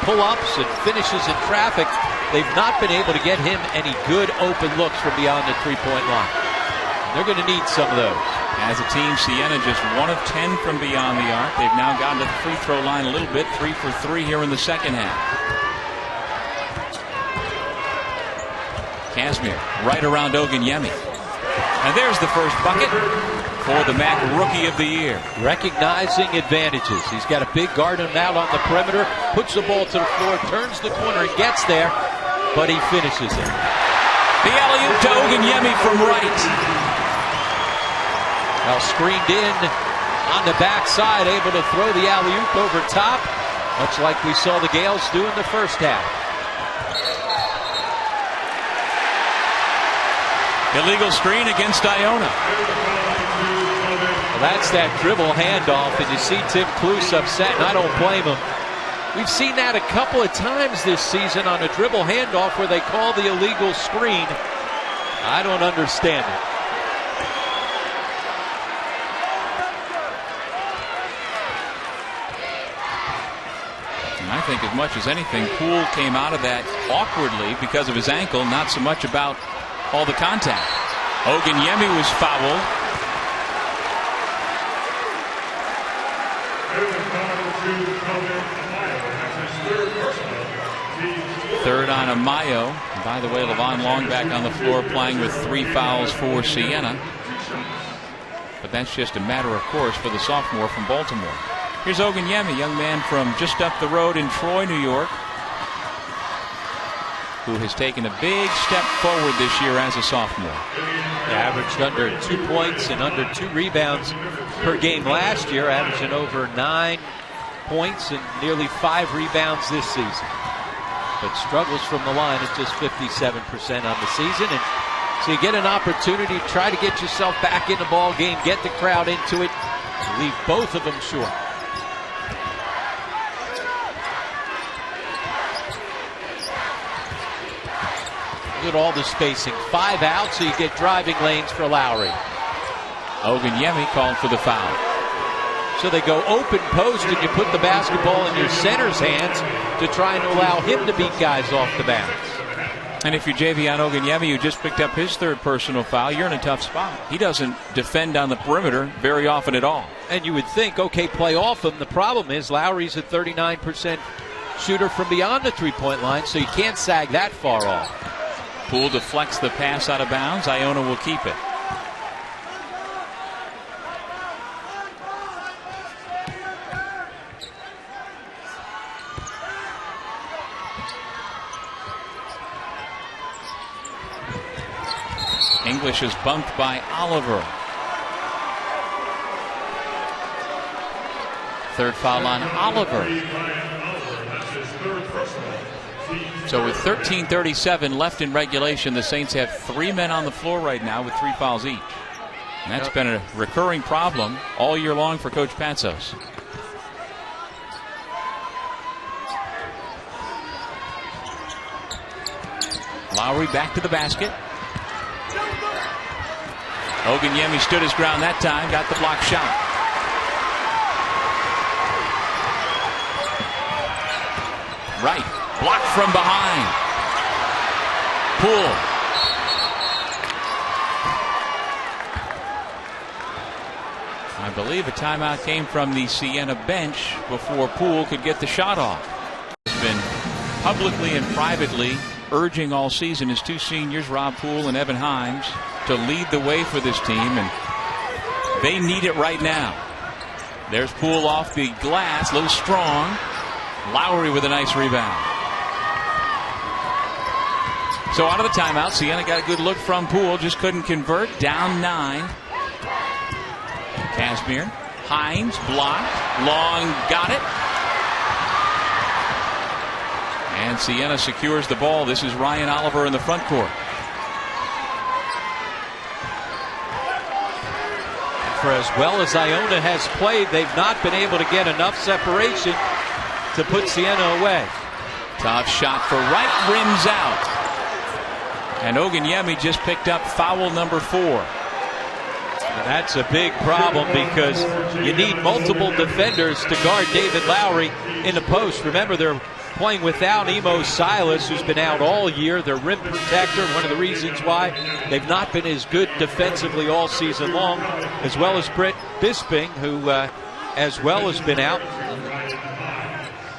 pull-ups and finishes in traffic. They've not been able to get him any good open looks from beyond the 3-point line. They're going to need some of those. As a team, Siena just 1 of 10 from beyond the arc. They've now gotten to the free throw line a little bit, 3 for 3 here in the second half. Casimir right around Oganyemi. And there's the first bucket for the MAAC Rookie of the Year. Recognizing advantages. He's got a big guard him out on the perimeter, puts the ball to the floor, turns the corner and gets there, but he finishes it. The alley-oop to Oganyemi from right. Now screened in on the backside, able to throw the alley-oop over top, much like we saw the Gales do in the first half. Illegal screen against Iona. Well, that's that dribble handoff, and you see Tim Cluse upset, and I don't blame him. We've seen that a couple of times this season on a dribble handoff where they call the illegal screen. I don't understand it. And I think as much as anything, Poole came out of that awkwardly because of his ankle, not so much about all the contact. Oganyemi was fouled. Third on Amayo. And by the way, Levon Long back on the floor playing with 3 fouls for Siena. But that's just a matter of course for the sophomore from Baltimore. Here's Oganyemi, young man from just up the road in Troy, New York, who has taken a big step forward this year as a sophomore. He averaged under 2 points and under 2 rebounds per game last year, averaging over 9 points and nearly 5 rebounds this season. But struggles from the line at just 57% on the season. And so you get an opportunity to try to get yourself back in the ball game, get the crowd into it, leave both of them short. Look at all the spacing. 5 out, so you get driving lanes for Lowry. Oganyemi called for the foul. So they go open post, and you put the basketball in your center's hands to try and allow him to beat guys off the bounce. And if you're Javion Oganyemi, who just picked up his 3rd personal foul, you're in a tough spot. He doesn't defend on the perimeter very often at all. And you would think, okay, play off him. The problem is Lowry's a 39% shooter from beyond the three-point line, so you can't sag that far off. Poole deflects the pass out of bounds. Iona will keep it. English is bumped by Oliver. 3rd foul on Oliver. So with 13:37 left in regulation, the Saints have 3 men on the floor right now with 3 fouls each. And that's been a recurring problem all year long for Coach Patsos. Lowry back to the basket. Oganyemi stood his ground that time, got the block shot. Right, blocked from behind. Poole. I believe a timeout came from the Siena bench before Poole could get the shot off. He's been publicly and privately urging all season his 2 seniors, Rob Poole and Evan Himes, to lead the way for this team, and they need it right now. There's Poole off the glass, a little strong. Lowry with a nice rebound. So out of the timeout, Siena got a good look from Poole, just couldn't convert. Down 9. Casimir, Hines blocked. Long got it. And Siena secures the ball. This is Ryan Oliver in the front court. For as well as Iona has played, they've not been able to get enough separation to put Siena away. Tough shot for right, rims out. And Oganyemi just picked up foul number 4. And that's a big problem because you need multiple defenders to guard David Lowry in the post. Remember, they're playing without Emo Silas, who's been out all year, their rim protector. One of the reasons why they've not been as good defensively all season long, as well as Britt Bisping, who as well has been out.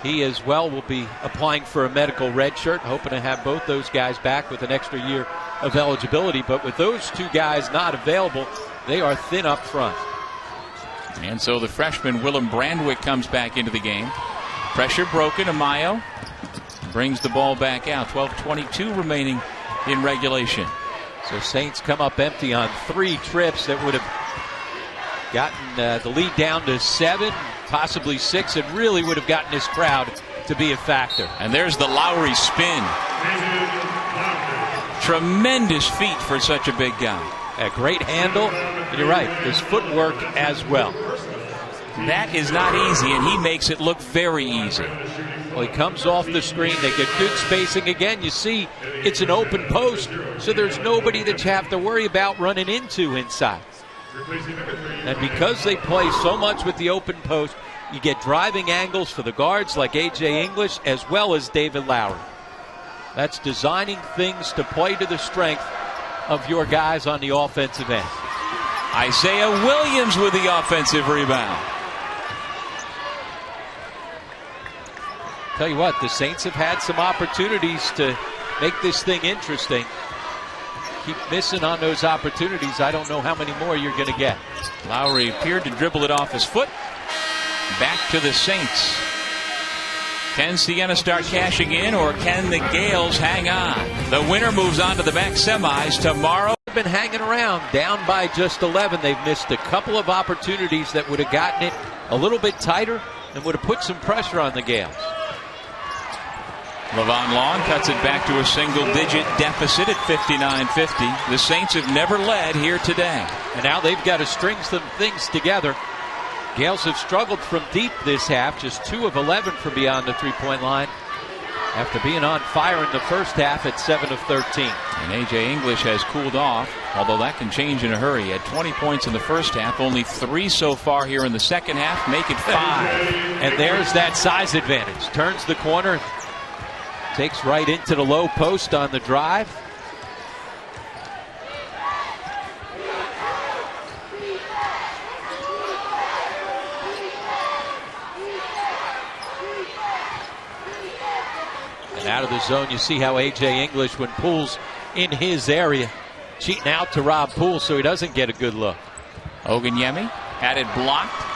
He as well will be applying for a medical red shirt, hoping to have both those guys back with an extra year of eligibility. But with those 2 guys not available, they are thin up front. And so the freshman Willem Brandwick comes back into the game. Pressure broken. Amayo brings the ball back out. 12:22 remaining in regulation. So Saints come up empty on 3 trips that would have gotten the lead down to 7, possibly 6, and really would have gotten this crowd to be a factor. And there's the Lowry spin. Tremendous feat for such a big guy. A great handle. And you're right, his footwork as well. That is not easy, and he makes it look very easy. Well, he comes off the screen. They get good spacing. Again, you see it's an open post, so there's nobody that you have to worry about running into inside. And because they play so much with the open post, you get driving angles for the guards like A.J. English as well as David Lowry. That's designing things to play to the strength of your guys on the offensive end. Isaiah Williams with the offensive rebound. Tell you what, the Saints have had some opportunities to make this thing interesting. Keep missing on those opportunities. I don't know how many more you're going to get. Lowry appeared to dribble it off his foot. Back to the Saints. Can Siena start cashing in, or can the Gales hang on? The winner moves on to the back semis tomorrow. They've been hanging around, down by just 11. They've missed a couple of opportunities that would have gotten it a little bit tighter and would have put some pressure on the Gales. Levon Long cuts it back to a single-digit deficit at 59-50. The Saints have never led here today. And now they've got to string some things together. Gales have struggled from deep this half, just 2 of 11 from beyond the three-point line, after being on fire in the first half at 7 of 13. And A.J. English has cooled off, although that can change in a hurry. He had 20 points in the first half, only 3 so far here in the second half, make it 5. And there's that size advantage. Turns the corner, takes right into the low post on the drive. And out of the zone, you see how A.J. English, when Poole's in his area, cheating out to Rob Poole so he doesn't get a good look. Oganyemi had it blocked.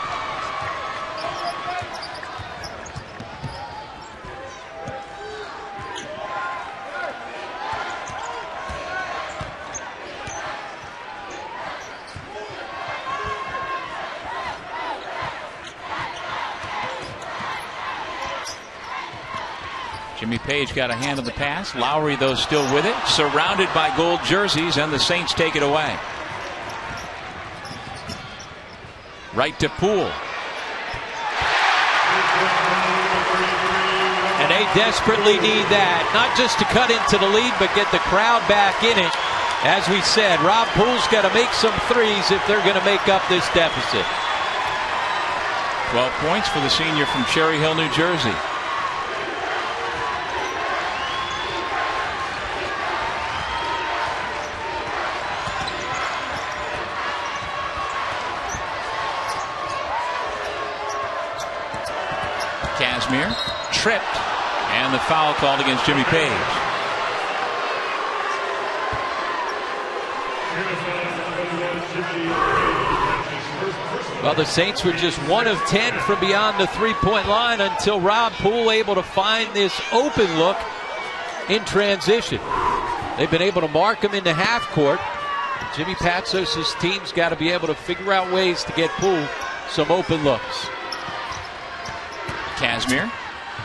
Jimmy Page got a hand on the pass. Lowry, though, still with it. Surrounded by gold jerseys, and the Saints take it away. Right to Poole. And they desperately need that. Not just to cut into the lead, but get the crowd back in it. As we said, Rob Poole's got to make some threes if they're going to make up this deficit. 12 points for the senior from Cherry Hill, New Jersey. Casimir tripped, and the foul called against Jimmy Page. Well, the Saints were just 1 of 10 from beyond the three-point line until Rob Poole able to find this open look in transition. They've been able to mark him into half court. Jimmy Patzos' team's got to be able to figure out ways to get Poole some open looks. Casimir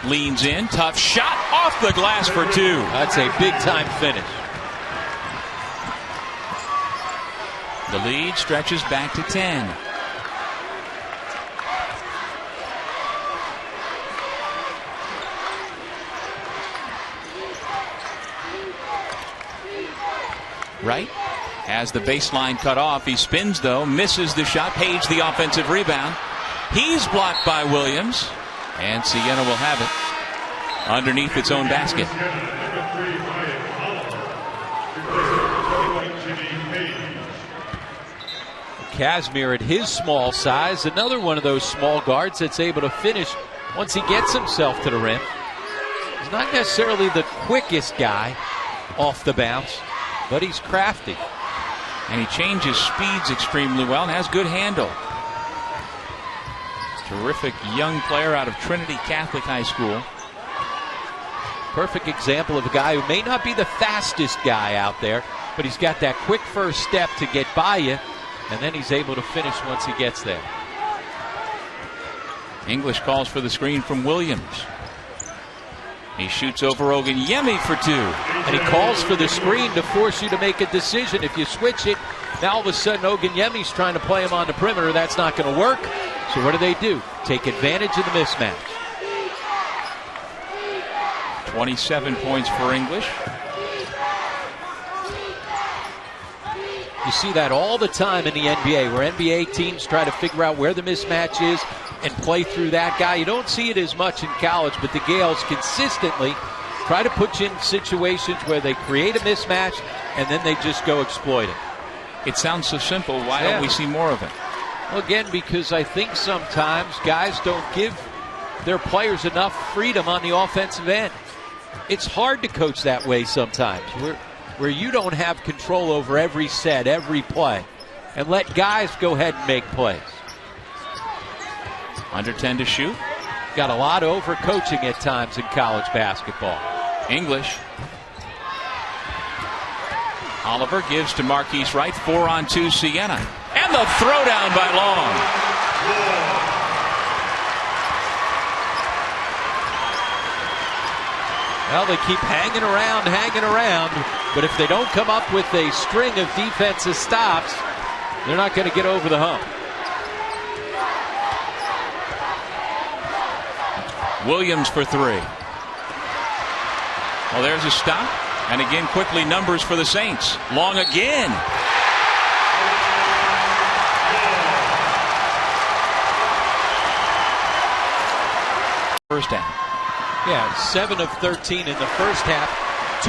leans in, tough shot off the glass for 2. That's a big-time finish. The lead stretches back to 10. Right, has the baseline cut off. He spins, though, misses the shot. Page the offensive rebound. He's blocked by Williams. And Siena will have it underneath its own basket. Casimir at his small size, another one of those small guards that's able to finish once he gets himself to the rim. He's not necessarily the quickest guy off the bounce, but he's crafty. And he changes speeds extremely well and has good handle. Terrific young player out of Trinity Catholic High School. Perfect example of a guy who may not be the fastest guy out there, but he's got that quick first step to get by you, and then he's able to finish once he gets there. English calls for the screen from Williams. He shoots over Oganyemi for 2. And he calls for the screen to force you to make a decision. If you switch it, now all of a sudden Oganyemi's trying to play him on the perimeter. That's not going to work. So what do? Take advantage of the mismatch. 27 points for English. You see that all the time in the NBA, where NBA teams try to figure out where the mismatch is and play through that guy. You don't see it as much in college, but the Gales consistently try to put you in situations where they create a mismatch and then they just go exploit it. It sounds so simple. Why don't we see more of it? Well, again, because I think sometimes guys don't give their players enough freedom on the offensive end. It's hard to coach that way sometimes, where you don't have control over every set, every play, and let guys go ahead and make plays. Under 10 to shoot. Got a lot of overcoaching at times in college basketball. English. Oliver gives to Marquise Wright. 4-on-2 Siena. And the throwdown by Long. Well, they keep hanging around, but if they don't come up with a string of defensive stops, they're not going to get over the hump. Williams for 3. Well, there's a stop. And again, quickly numbers for the Saints. Long again. First half. Yeah, 7 of 13 in the first half,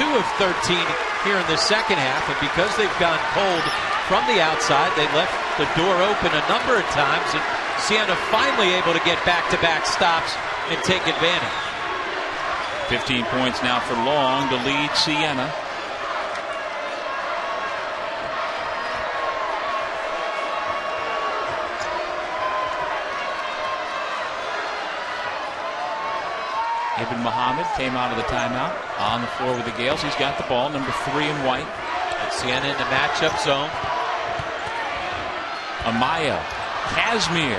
2 of 13 here in the second half. And because they've gone cold from the outside, they left the door open a number of times. And Siena finally able to get back-to-back stops and take advantage. 15 points now for Long to lead Siena. Ibn Muhammad came out of the timeout on the floor with the Gales. He's got the ball, number 3 in white. And Siena in the matchup zone. Amayo, Casimir.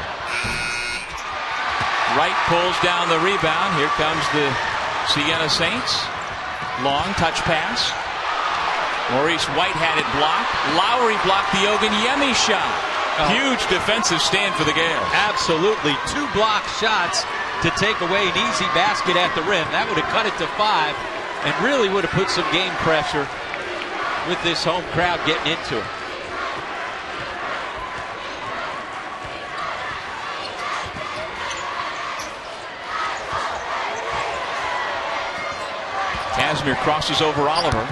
Wright pulls down the rebound. Here comes the Siena Saints. Long touch pass. Maurice White had it blocked. Lowry blocked the Oganyemi shot. Huge defensive stand for the Gales. Absolutely. 2 block shots to take away an easy basket at the rim. That would have cut it to 5 and really would have put some game pressure with this home crowd getting into it. Casimir crosses over Oliver.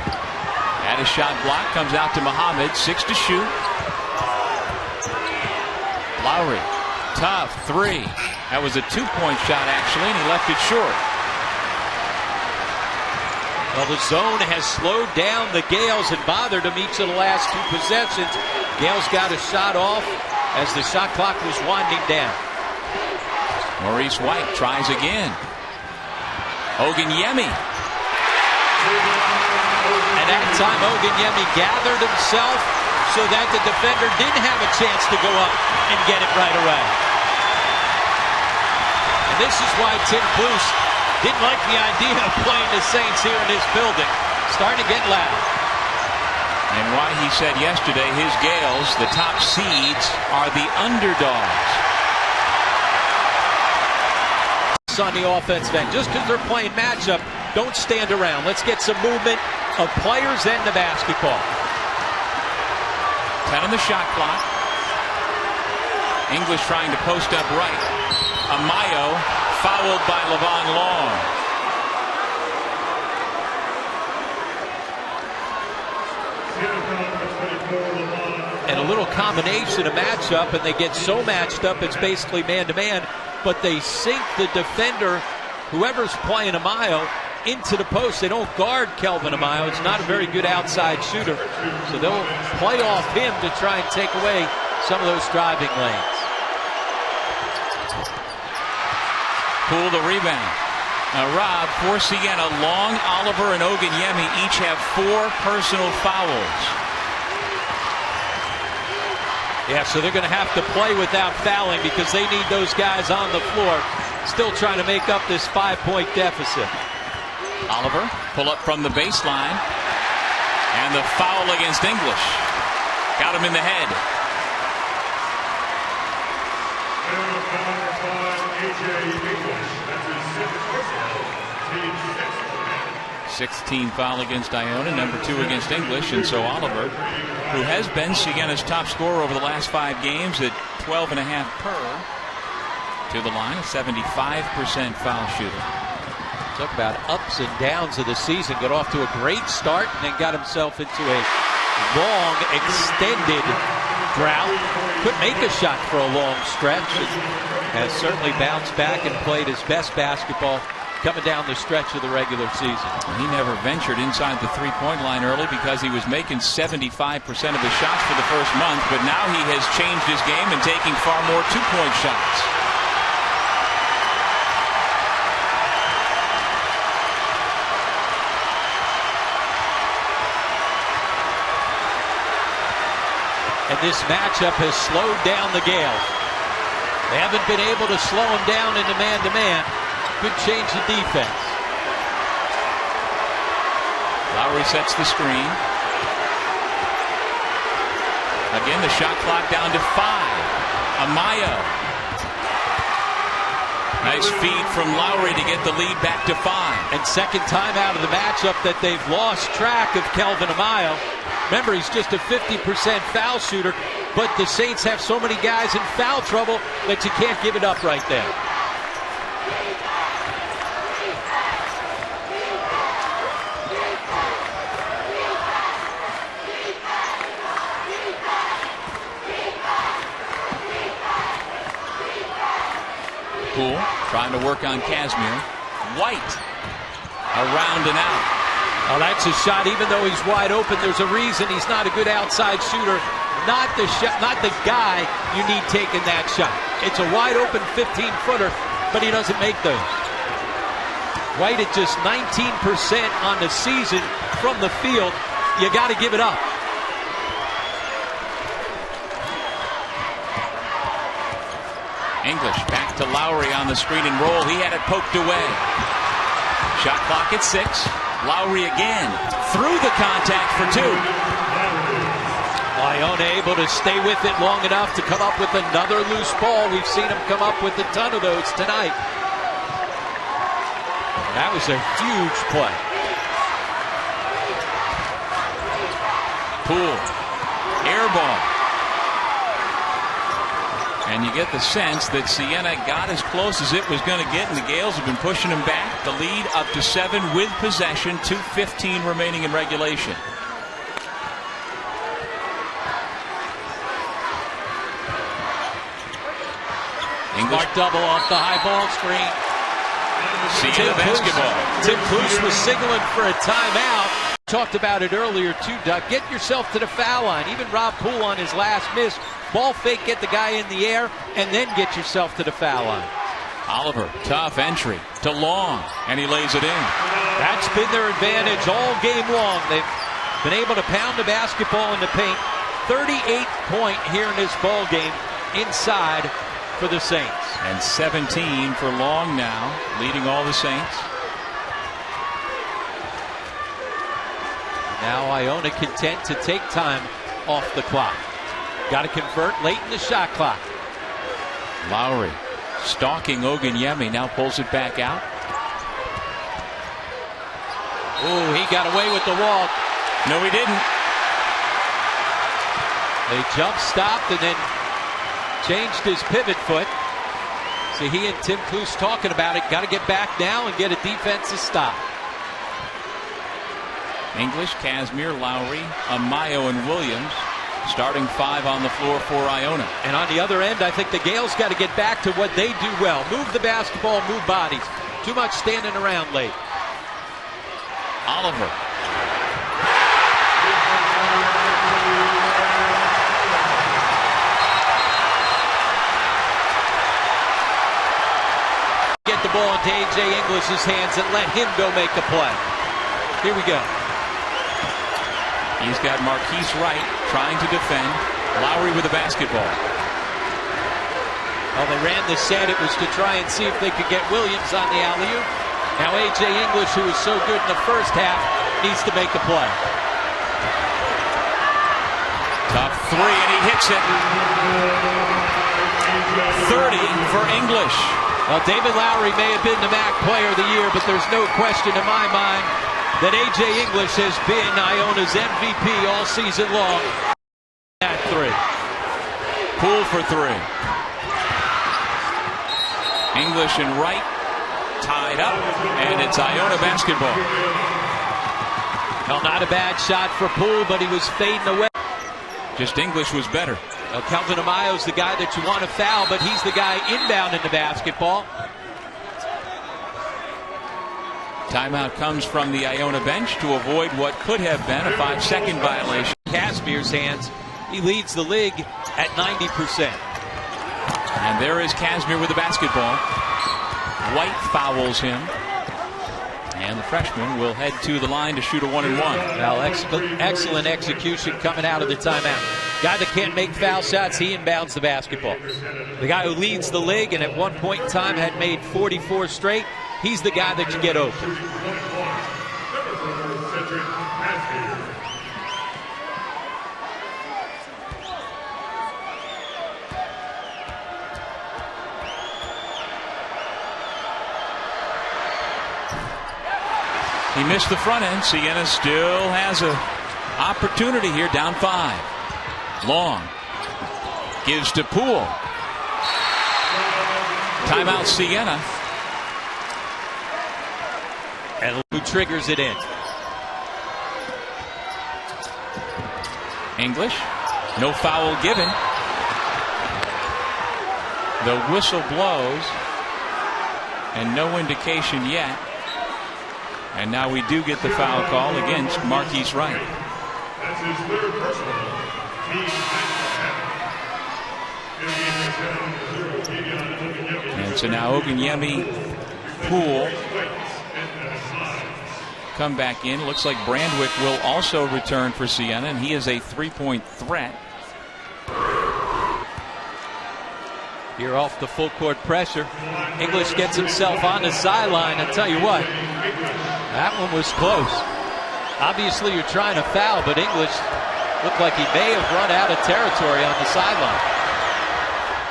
Had a shot block, comes out to Muhammad. 6 to shoot. Lowry, tough 3. That was a 2-point shot actually, and he left it short. Well, the zone has slowed down the Gales and bothered them each of the last 2 possessions. Gales got a shot off as the shot clock was winding down. Maurice White tries again. Oganyemi. And that time Oganyemi gathered himself so that the defender didn't have a chance to go up and get it right away. And this is why Tim Cluse didn't like the idea of playing the Saints here in this building. Starting to get loud. And why he said yesterday his Gales, the top seeds, are the underdogs. On the offensive end, just because they're playing matchup, don't stand around. Let's get some movement of players and the basketball. 10 on the shot clock. English trying to post up right. Amayo fouled by Levon Long. And a little combination of matchup, and they get so matched up it's basically man-to-man, but they sink the defender, whoever's playing Amayo, into the post. They don't guard Kelvin Amayo. It's not a very good outside shooter, so they'll play off him to try and take away some of those driving lanes. Poole the rebound. Now Rob, for Siena, Long, Oliver, and Oganyemi each have 4 personal fouls. Yeah, so they're going to have to play without fouling because they need those guys on the floor, still trying to make up this 5-point deficit. Oliver, pull up from the baseline. And the foul against English. Got him in the head. 16 foul against Iona, number 2 against English, and so Oliver, who has been Siena's top scorer over the last 5 games at 12.5 per, to the line, a 75% foul shooter. Talk about ups and downs of the season. Got off to a great start and then got himself into a long, extended drought. Couldn't make a shot for a long stretch. has certainly bounced back and played his best basketball coming down the stretch of the regular season. He never ventured inside the three-point line early because he was making 75% of his shots for the first month, but now he has changed his game and taking far more two-point shots. And this matchup has slowed down the Gales. They haven't been able to slow him down into man-to-man. Good change of defense. Lowry sets the screen. Again, the shot clock down to 5. Amayo. Nice feed from Lowry to get the lead back to 5. And second time out of the matchup that they've lost track of Kelvin Amayo. Remember, he's just a 50% foul shooter, but the Saints have so many guys in foul trouble that you can't give it up right there. Poole trying to work on Casimir. White around and out. Oh, that's a shot. Even though he's wide open, there's a reason he's not a good outside shooter. Not the guy you need taking that shot. It's a wide open 15-footer, but he doesn't make those. White at just 19% on the season from the field. You got to give it up. English back to Lowry on the screen and roll. He had it poked away. Shot clock at 6. Lowry again through the contact for 2. Iona able to stay with it long enough to come up with another loose ball. We've seen him come up with a ton of those tonight. That was a huge play. Poole, air ball. And you get the sense that Siena got as close as it was going to get, and the Gales have been pushing him back. The lead up to 7 with possession, 2:15 remaining in regulation. English double off the high ball screen. Siena basketball. Tim Cluse was signaling for a timeout. Talked about it earlier too, Doug. Get yourself to the foul line. Even Rob Poole on his last miss. Ball fake, get the guy in the air, and then get yourself to the foul line. Oliver, tough entry to Long, and he lays it in. That's been their advantage all game long. They've been able to pound the basketball in the paint. 38-point here in this ball game inside for the Saints. And 17 for Long now, leading all the Saints. Now Iona content to take time off the clock. Got to convert late in the shot clock. Lowry stalking Oganyemi, now pulls it back out. Oh, he got away with the walk. No, he didn't. They jump stopped and then changed his pivot foot. So he and Tim Cluse talking about it. Got to get back now and get a defensive stop. English, Casimir, Lowry, Amayo, and Williams. Starting 5 on the floor for Iona. And on the other end, I think the Gales got to get back to what they do well. Move the basketball, move bodies. Too much standing around late. Oliver. Get the ball into A.J. English's hands and let him go make a play. Here we go. He's got Marquise Wright trying to defend. Lowry with the basketball. Well, they ran the set. It was to try and see if they could get Williams on the alley-oop. Now A.J. English, who was so good in the first half, needs to make a play. Tough 3, and he hits it. 30 for English. Well, David Lowry may have been the MAAC Player of the Year, but there's no question in my mind that A.J. English has been Iona's MVP all season long. At 3. Poole for 3. English and Wright tied up, and it's Iona basketball. Well, not a bad shot for Poole, but he was fading away. Just English was better. Calvin Amayo's the guy that you want to foul, but he's the guy inbound in the basketball. Timeout comes from the Iona bench to avoid what could have been a 5-second violation. Casimir's hands. He leads the league at 90%. And there is Casimir with the basketball. White fouls him. And the freshman will head to the line to shoot a 1-and-1. Well, excellent execution coming out of the timeout. Guy that can't make foul shots, he inbounds the basketball. The guy who leads the league and at one point in time had made 44 straight, he's the guy that you get open. He missed the front end. Siena still has an opportunity here, down 5. Long. Gives to Poole. Timeout Siena. And who triggers it in? English. No foul given. The whistle blows. And no indication yet. And now we do get the foul call against Marquise Wright. That's his third personal. And so now Oganyemi, Poole come back in. Looks like Brandwick will also return for Siena, and he is a 3-point threat. Here off the full court pressure. English gets himself on the sideline. I tell you what, that one was close. Obviously you're trying to foul, but English looked like he may have run out of territory on the sideline.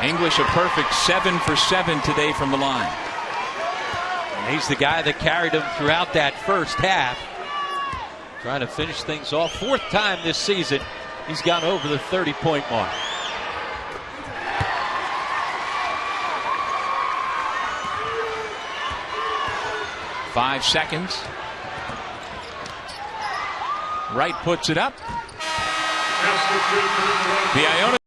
English a perfect 7 for 7 today from the line. And he's the guy that carried him throughout that first half. Trying to finish things off. 4th time this season he's gone over the 30-point mark. Five seconds. Wright puts it up. The Iona